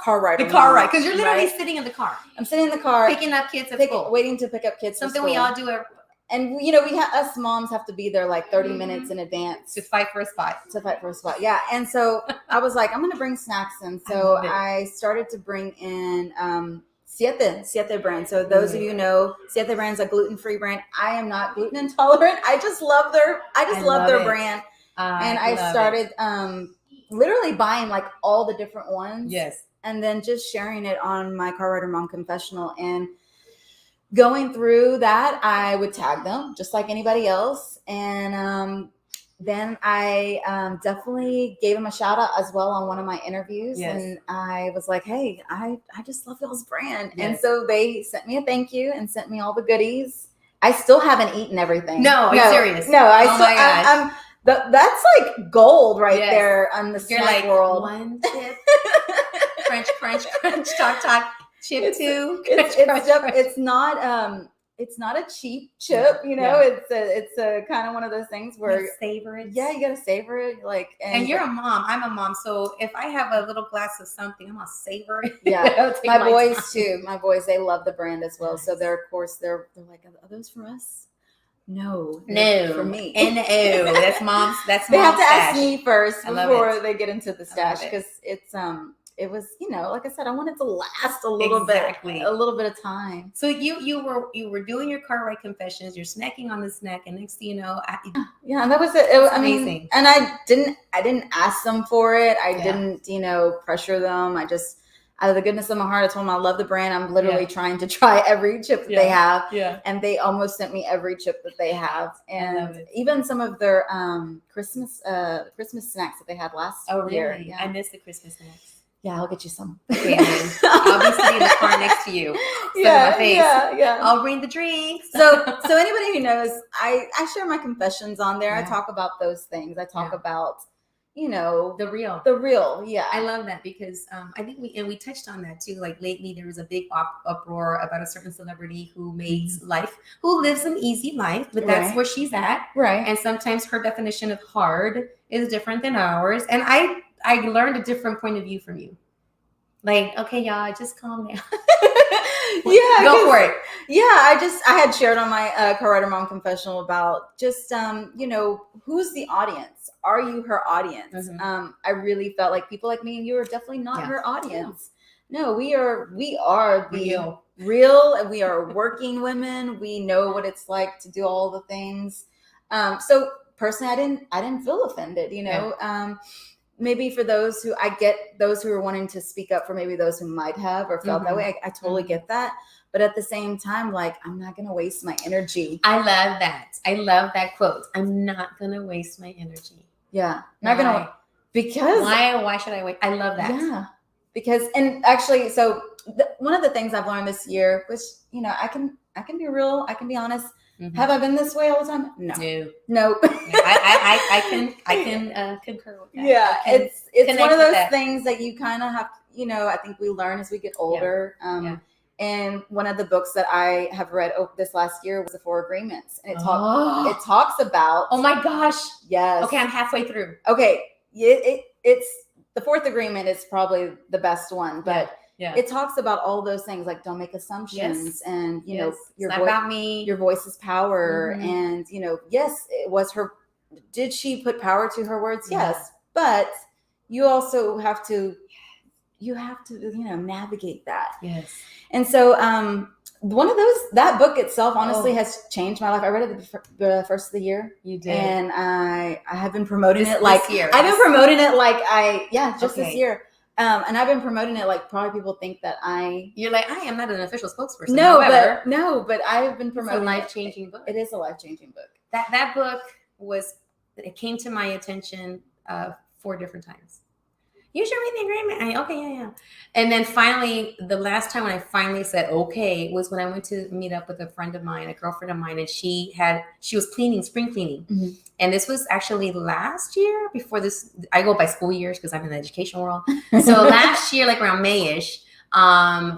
car ride. The car ride, because you're literally sitting in the car. I'm sitting in the car, picking up kids at school, waiting to pick up kids. Something we all do. And us moms have to be there like 30 minutes in advance to fight for a spot. Yeah. And so I was like, I'm going to bring snacks in. So I started to bring in Siete brand. So those of you know, Siete brand's a gluten-free brand. I am not gluten intolerant. I just love their brand. And I started literally buying like all the different ones. Yes. And then just sharing it on my Car Rider Mom Confessional. And going through that, I would tag them just like anybody else. And then I definitely gave them a shout out as well on one of my interviews. Yes. And I was like, hey, I just love y'all's brand. Yes. And so they sent me a thank you and sent me all the goodies. I still haven't eaten everything. No, are you serious? No, Oh my gosh. That's like gold right Yes. there on the You're snack like world. one chip, crunch, crunch, crunch, talk, talk, chip It's- two. It's not a cheap chip, you know. It's a kind of one of those things where You savor it. yeah, you gotta savor it. Like, And you're a mom. I'm a mom. So if I have a little glass of something, I'm gonna savor it. Yeah. I'll take my boys time. too. My boys, they love the brand as well. So they're like, are those for us? No, they're for me. And no, that's mom's. That's They have mom's to ask stash. me first I love before it. they get into the I stash love it. because it was, you know, like I said, I wanted to last a little bit of time. So you were doing your car ride confessions. You're snacking on the snack, and next thing you know, Yeah, and that was it. I mean, amazing. and I didn't ask them for it. I Yeah. didn't, you know, pressure them. I just, out of the goodness of my heart, I told them I love the brand. I'm literally trying to try every chip that they have. Yeah. And they almost sent me every chip that they have. love And it. even some of their Christmas snacks that they had last year. Yeah. Yeah. I miss the Christmas snacks. Yeah, I'll get you some. Okay, honey. I'll be sitting in the car next to you. Yeah, my face. yeah. I'll bring the drinks. So anybody who knows, I share my confessions on there. Yeah. I talk about those things. I talk Yeah. about, you know, the real. the real. Yeah. I love that because I think we touched on that too. Like lately, there was a big uproar about a certain celebrity who makes who lives an easy life, but that's Right. where she's at. Right. And sometimes her definition of hard is different than ours. And I learned a different point of view from you. Like, okay, y'all, just calm down. Yeah, Go for it. Yeah, I had shared on my Car Rider Mom confessional about just you know, who's the audience? Are you her audience? Mhm. I really felt like people like me and you are definitely not Yeah. her audience. No, we are the Real. real, and we are working women. We know what it's like to do all the things. So personally, I didn't feel offended, you know. Maybe for those who are wanting to speak up for maybe those who might have or felt that way. I totally get that. But at the same time, like, I'm not going to waste my energy. I love that. I love that quote. I'm not going to waste my energy. Yeah. Not going to, because. Why should I wait? I love that. Yeah. Because, and actually, so one of the things I've learned this year was, you know, I can be real. I can be honest. Mhm. Have I been this way all the time? No. Yeah, I can concur with that. Yeah, I can it's connect one of with those that. things that you kind of have, you know, I think we learn as we get older. And one of the books that I have read this last year was The Four Agreements, and it talks about. Oh my gosh! Yes. Okay, I'm halfway through. Okay, it's the fourth agreement is probably the best one, but Yeah. it talks about all those things, like don't make assumptions, and you know, it's not about me. Your voice is power, Mhm. and you know, yes, it was her. Did she put power to her words? Yeah. Yes, but you also have to. You have to, you know, navigate that. Yes. And so, one of that book itself, honestly, has changed my life. I read it the first of the year. You did. And I have been promoting it this year. I've been promoting it like this Okay. year. And I've been promoting it like probably people think that You're like, I am not an official spokesperson. no, However, but I've been it's a promoting life-changing book. It is a life-changing book. That book it came to my attention 4 different times. You should read the agreement. Yeah. And then finally, the last time when I finally said okay was when I went to meet up with a friend of mine, a girlfriend of mine, and she was cleaning, spring cleaning. Mhm. And this was actually last year before this. I go by school years because I'm in the education world. So last year, like around May-ish,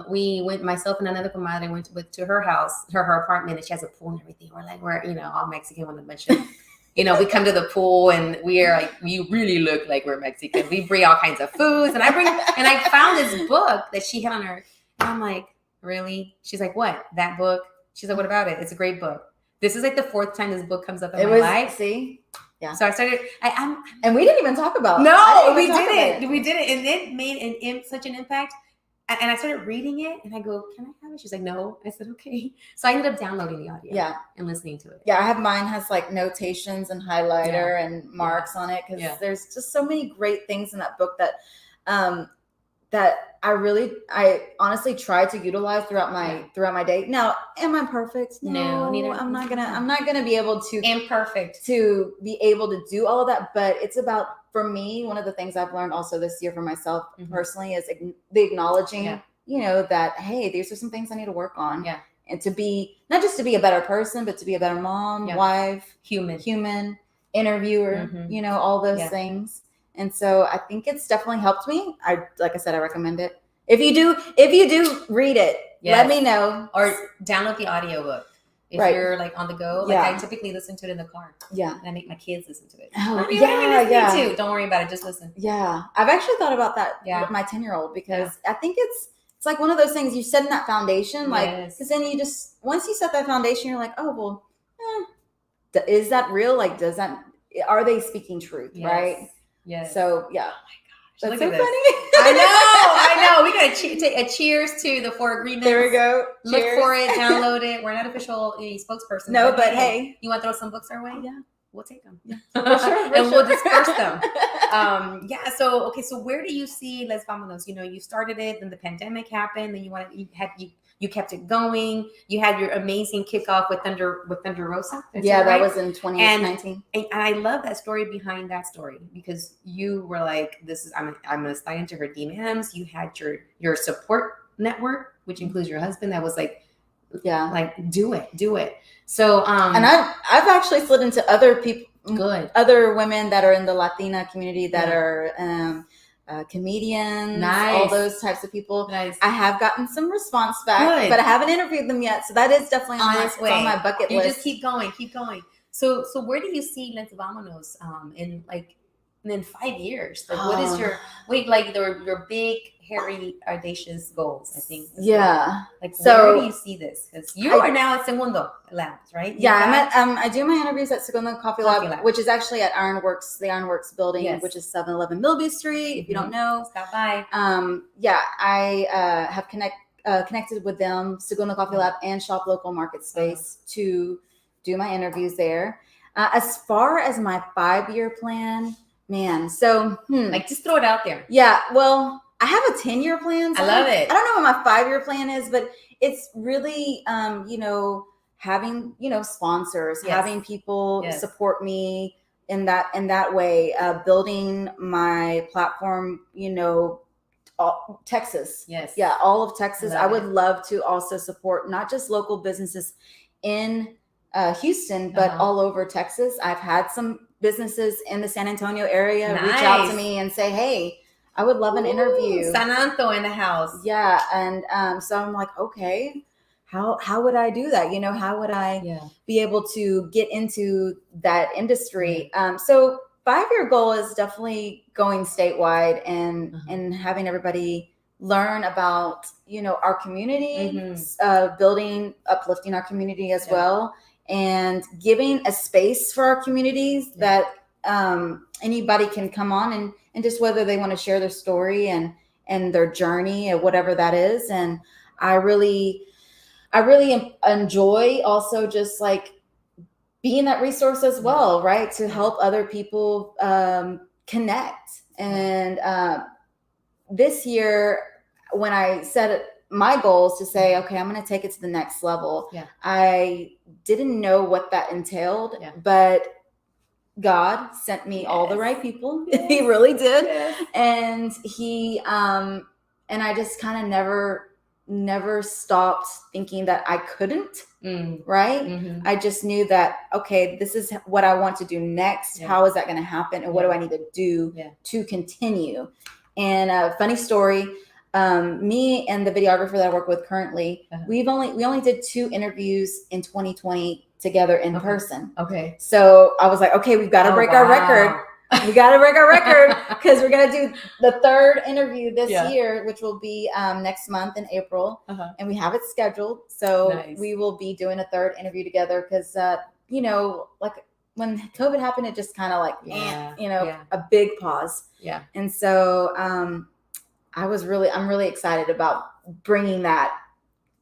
we went, myself and another comadre went to her house, her apartment, and she has a pool and everything. We're you know, all Mexican with a bunch of, you know, we come to the pool and we are like, we really look like we're Mexican. We bring all kinds of foods, and I found this book that she had on her, and I'm like, really? She's like, what? That book? She's like, what about it? It's a great book. This is like the 4th time this book comes up in my life. See? Yeah. So I started, And we didn't even talk about it. no, we didn't. We did it, and it made such an impact. And I started reading it, and I go, "Can I have it?" She's like, "No." I said, "Okay." So I ended up downloading the audio, Yeah. and listening to it. Yeah, I have mine has like notations and highlighter and marks on it because there's just so many great things in that book that I honestly try to utilize throughout my day. Now, am I perfect? No, neither. I'm not gonna be able to imperfect to be able to do all of that. But it's about, for me, one of the things I've learned also this year for myself personally is the acknowledging, that, hey, these are some things I need to work on. Yeah. And to be, not just to be a better person, but to be a better mom, wife, human, interviewer, all those things. And so I think it's definitely helped me. Like I said, I recommend it. If you do read it, let me know. Or download the audiobook. If you're like on the go, like I typically listen to it in the car. Yeah. And I make my kids listen to it. Oh, Mommy, yeah. Too. Don't worry about it. Just listen. Yeah. I've actually thought about that with my 10-year-old, because I think it's like one of those things, you set in that foundation, like, because then you just, once you set that foundation, you're like, oh, well, is that real? Like, are they speaking truth? Right? Yes. So, yeah. Oh my gosh. That's so funny. I know. We got to take a cheers to the 4 agreements. There we go. Look for it, download it. We're not official spokesperson. No, but hey. You want to throw some books our way? Yeah. We'll take them. Yeah. For sure. And we'll disperse them. So where do you see Les Vamonos? You started it, then the pandemic happened, then you kept it going. You had your amazing kickoff with Thunder Rosa. That was in 2019. And I love that story behind that story, because you were like, I'm gonna slide into her DMs. You had your support network, which includes your husband, that was like, like, do it. So and I've actually slid into other people, other women that are in the Latina community that are comedians, all those types of people. I have gotten some response back, but I haven't interviewed them yet. So that is definitely on my bucket list. Just keep going. So where do you see Les Vamonos in 5 years? Like, what is your your big, hairy, audacious goals? I think. Like, where do you see this? Because you are now at Segundo Labs, right? I do my interviews at Segundo Coffee Lab, which is actually at Ironworks, the Ironworks building, which is 711 Millview Street. If you don't know, stop by. I have connected with them, Segundo Coffee Lab and Shop Local Market Space, to do my interviews there. As far as my 5-year plan. Man, so just throw it out there. Yeah, well, I have a 10-year plan. So I love it. I don't know what my 5-year plan is, but it's really, having, sponsors, having people support me in that way, building my platform, Texas. Yes. Yeah, all of Texas. I would love to also support not just local businesses in Houston, but all over Texas. I've had some businesses in the San Antonio area reach out to me and say, hey, I would love an interview. San Anto in the house. Yeah. And so I'm like, okay, how would I do that? How would I be able to get into that industry? So 5-year goal is definitely going statewide and having everybody learn about, our community, uplifting our community as well. And giving a space for our communities that anybody can come on and just whether they want to share their story and their journey or whatever that is. And I really enjoy also just like being that resource as well, right? To help other people connect. And this year, when I set my goal is to say, okay, I'm going to take it to the next level. Yeah. I didn't know what that entailed, but God sent me all the right people. He really did. Yes. And he, and I just kind of never stopped thinking that I couldn't, right? Mm-hmm. I just knew that, okay, this is what I want to do next. Yeah. How is that going to happen? And what do I need to do to continue? And a funny story, me and the videographer that I work with currently, we only did 2 interviews in 2020 together in person. Okay. So I was like, okay, we've got to break our record. We got to break our record because we're going to do the 3rd interview this year, which will be next month in April. And we have it scheduled. So we will be doing a 3rd interview together because, like when COVID happened, it just kind of like, a big pause. Yeah. And so I'm really excited about bringing that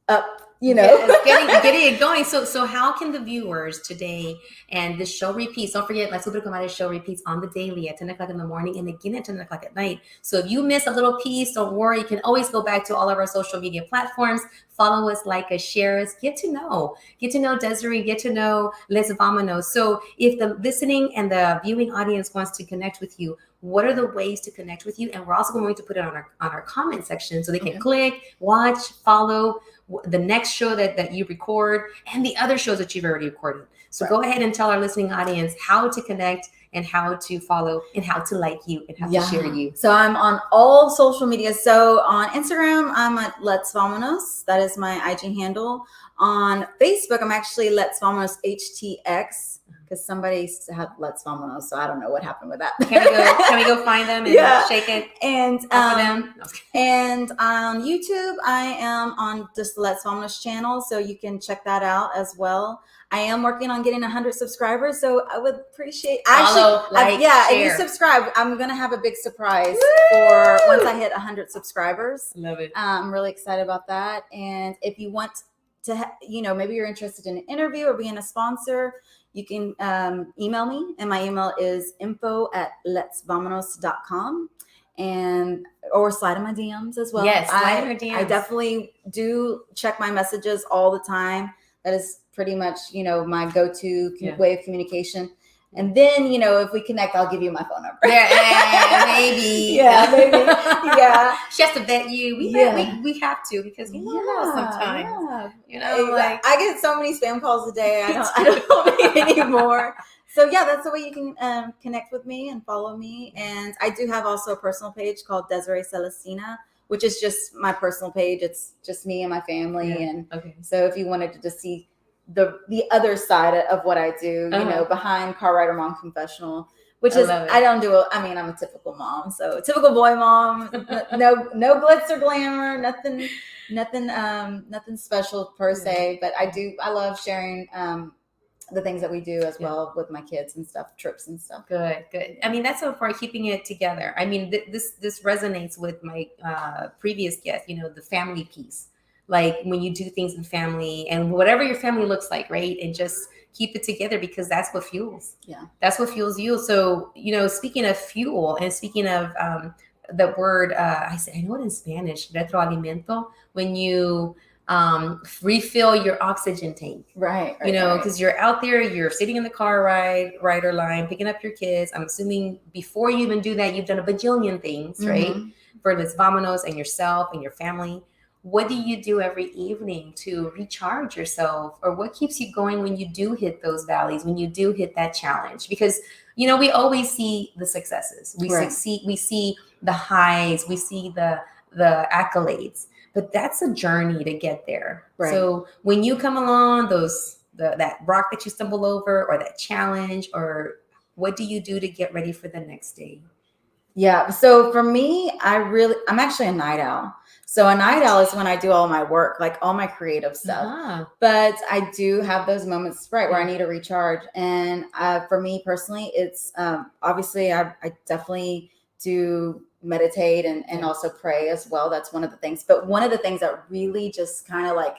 up you know. Yes, getting it going. So how can the viewers today, and the show repeats, don't forget, La Super Comadre show repeats on the daily at 10 o'clock in the morning and again at 10 o'clock at night. So if you miss a little piece, don't worry. You can always go back to all of our social media platforms. Follow us, like us, share us, get to know Desiree, get to know Les Vamonos. So if the listening and the viewing audience wants to connect with you, what are the ways to connect with you? And we're also going to put it on our comment section so they can click, watch, follow the next show that you record and the other shows that you've already recorded. So go ahead and tell our listening audience how to connect and how to follow and how to like you and how to share you. So I'm on all social media. So on Instagram, I'm at Let's Vamonos. That is my IG handle. On Facebook, I'm actually Let's Vamonos HTX because somebody had Let's Vamonos. So I don't know what happened with that. Can we go find them and shake it? And them? and on YouTube, I am on just the Let's Vamonos channel. So you can check that out as well. I am working on getting 100 subscribers, so I would appreciate follow, share. If you subscribe, I'm gonna have a big surprise for once I hit 100 subscribers. Love it. I'm really excited about that. And if you want to, maybe you're interested in an interview or being a sponsor, you can email me, and my email is info@letsvamonos.com, or slide in my DMs as well. Yes, slide in your DMs. I definitely do check my messages all the time. That is pretty much, my go-to way of communication. And then, if we connect, I'll give you my phone number. Yeah, maybe. Maybe. Yeah. She has to vet you. We have to, because we don't know sometimes. I get so many spam calls a day. I don't need any more. So that's the way you can connect with me and follow me. And I do have also a personal page called Desiree Celestina, which is just my personal page. It's just me and my family. And so if you wanted to just see the other side of what I do, behind Car Rider Mom Confessional, which is, I don't do I'm a typical mom. So typical boy mom, no glitz or glamour, nothing special per se, but I love sharing, the things that we do as well with my kids and stuff, trips and stuff. Good. I mean, that's so far keeping it together. I mean, this resonates with my previous guest, the family piece. Like when you do things in family and whatever your family looks like, right? And just keep it together, because that's what fuels. Yeah. That's what fuels you. So, speaking of fuel and speaking of the word, I know it in Spanish, retroalimento, when you refill your oxygen tank, right? Because you're out there, you're sitting in the car rider line, picking up your kids. I'm assuming before you even do that, you've done a bajillion things, right? For Les Vamonos and yourself and your family. What do you do every evening to recharge yourself, or what keeps you going when you do hit those valleys, when you do hit that challenge? Because, we always see the successes. We succeed. We see the highs. We see the accolades. But that's a journey to get there. Right. So when you come along, that rock that you stumble over, or that challenge, or what do you do to get ready for the next day? Yeah. So for me, I'm actually a night owl. So a night owl is when I do all my work, like all my creative stuff. But I do have those moments, where I need to recharge. And for me personally, it's obviously I definitely do meditate and also pray as well. That's one of the things. But one of the things that really just kind of like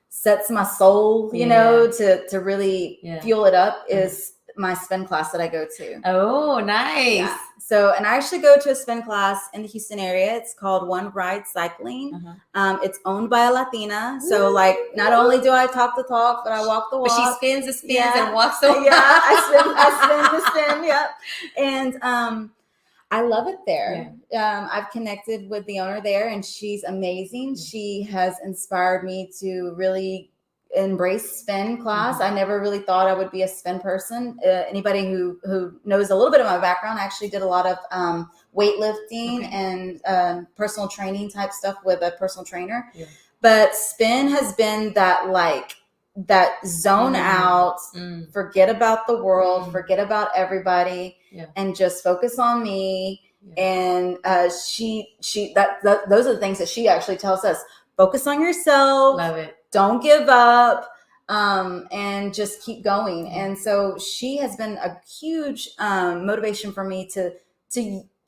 sets my soul, to really fuel it up is my spin class that I go to. Oh, nice. Yeah. So, and I actually go to a spin class in the Houston area. It's called One Ride Cycling. It's owned by a Latina. So not only do I talk the talk, but I walk the walk. But she spins the spins and walks the walk. Yeah, I spin the spin. Yep. And I love it there. I've connected with the owner there, and she's amazing. She has inspired me to really embrace spin class. I never really thought I would be a spin person. Anybody who knows a little bit of my background, I actually did a lot of weightlifting and personal training type stuff with a personal trainer. But spin has been that zone out, forget about the world, forget about everybody, and just focus on me. And those are the things that she actually tells us. Focus on yourself. Love it. Don't give up, and just keep going. And so she has been a huge motivation for me to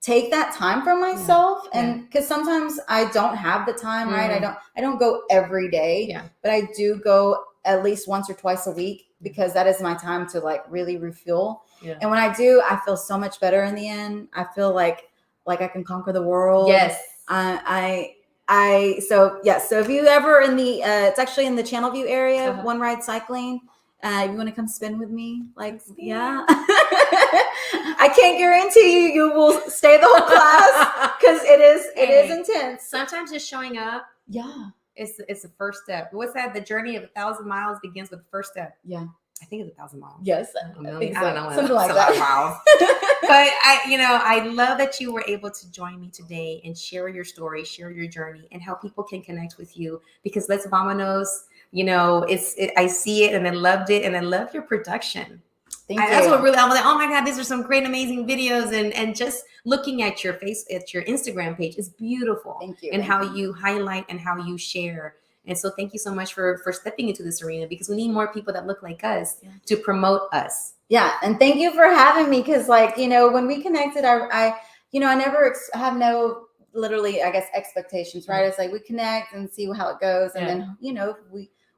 take that time for myself. And because sometimes I don't have the time, right? I don't go every day, but I do go at least once or twice a week, because that is my time to like really refuel. And when I do, I feel so much better in the end. I feel like I can conquer the world. Yes. So if you ever in the it's actually in the Channelview area, One Ride Cycling, you want to come spin with me, like, I can't guarantee you will stay the whole class, because it is intense. Sometimes just showing up it's the first step. What's that? The journey of 1,000 miles begins with the first step. I think it's 1,000 miles. Yes, a million. I don't know, something like that. Miles. But I love that you were able to join me today and share your story, share your journey, and how people can connect with you. Because Let's Vamonos, I see it and I loved it, and I love your production. Thank you. That's what really, I'm like, oh my God, these are some great, amazing videos. And just looking at your Instagram page is beautiful. Thank you. And how you highlight and how you share. And so thank you so much for stepping into this arena, because we need more people that look like us to promote us. Yeah. And thank you for having me. Cause when we connected, I never have no, literally, I guess, expectations, right? It's like we connect and see how it goes. And then,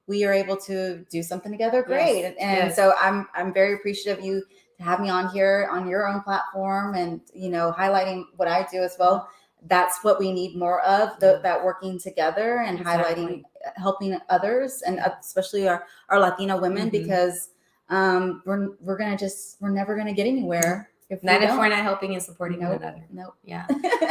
we are able to do something together. Great. Yes. And so I'm very appreciative of you to have me on here on your own platform, and, highlighting what I do as well. That's what we need more of, that working together and highlighting, helping others, and especially our Latino women, because we're never gonna get anywhere if we're not helping and supporting one another. Nope. Yeah.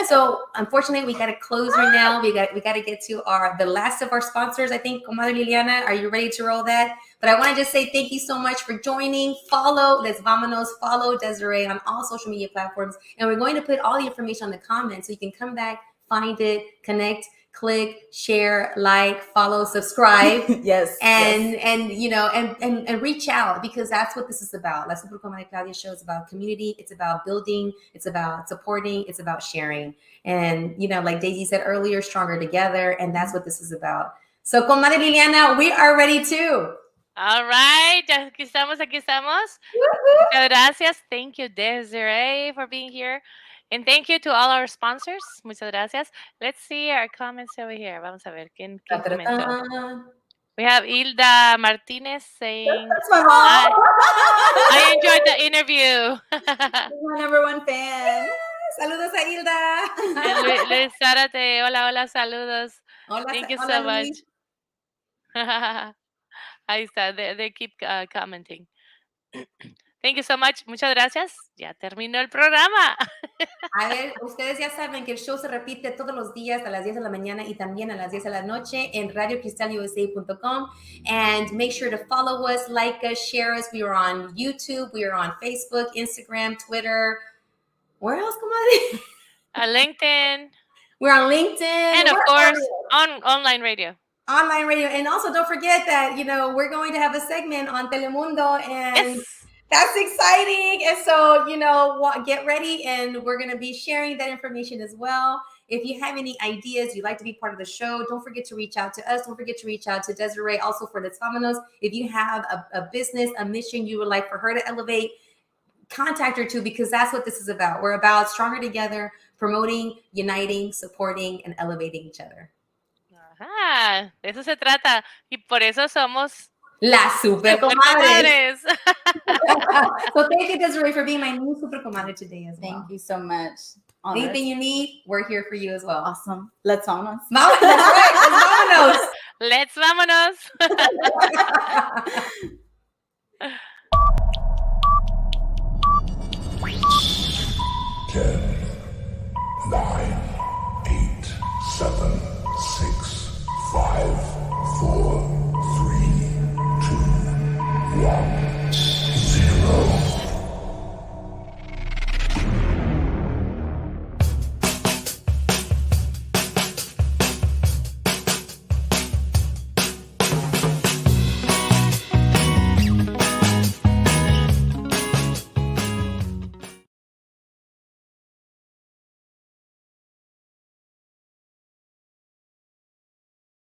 So unfortunately, we got to close right now. We got to get to the last of our sponsors. I think, Comadre Liliana, are you ready to roll that? But I want to just say thank you so much for joining. Follow Let's Vamonos. Follow Desiree on all social media platforms, and we're going to put all the information on the comments, so you can come back, find it, connect, click, share, like, follow, subscribe. Yes. And reach out, because that's what this is about. La Super Comadre Claudia show is about community. It's about building. It's about supporting. It's about sharing. And, like Daisy said earlier, stronger together. And that's what this is about. So, Comadre Liliana, we are ready too. All right. Aquí estamos. Muchas gracias. Thank you, Desiree, for being here. And thank you to all our sponsors. Muchas gracias. Let's see our comments over here. Vamos a ver quién comentó. We have Hilda Martinez saying, that's my mom. I enjoyed the interview. My number one fan. Saludos a Hilda. And Luis Zárate, hola, saludos. Hola, thank you so much. Ahí está, they keep commenting. Thank you so much. Muchas gracias. Ya terminó el programa. A ver, ustedes ya saben que el show se repite todos los días a las 10 de la mañana y también a las 10 de la noche en radiocristalusa.com. And make sure to follow us, like us, share us. We are on YouTube. We are on Facebook, Instagram, Twitter. Where else, comadre? LinkedIn. We're on LinkedIn. And of course, on online radio. Online radio. And also don't forget that, we're going to have a segment on Telemundo, and that's exciting. And so, get ready, and we're going to be sharing that information as well. If you have any ideas, you'd like to be part of the show, don't forget to reach out to us. Don't forget to reach out to Desiree also for Let's Vamonos. If you have a business, a mission you would like for her to elevate, contact her too, because that's what this is about. We're about stronger together, promoting, uniting, supporting, and elevating each other. Ajá, de eso se trata. Y por eso somos las super comadres. So thank you, Desiree, for being my new super comadre today as well. Thank you so much. Honored. Anything you need, we're here for you as well. Awesome. Let's vamonos. That's right. Let's vamonos. Let's vamonos. 10,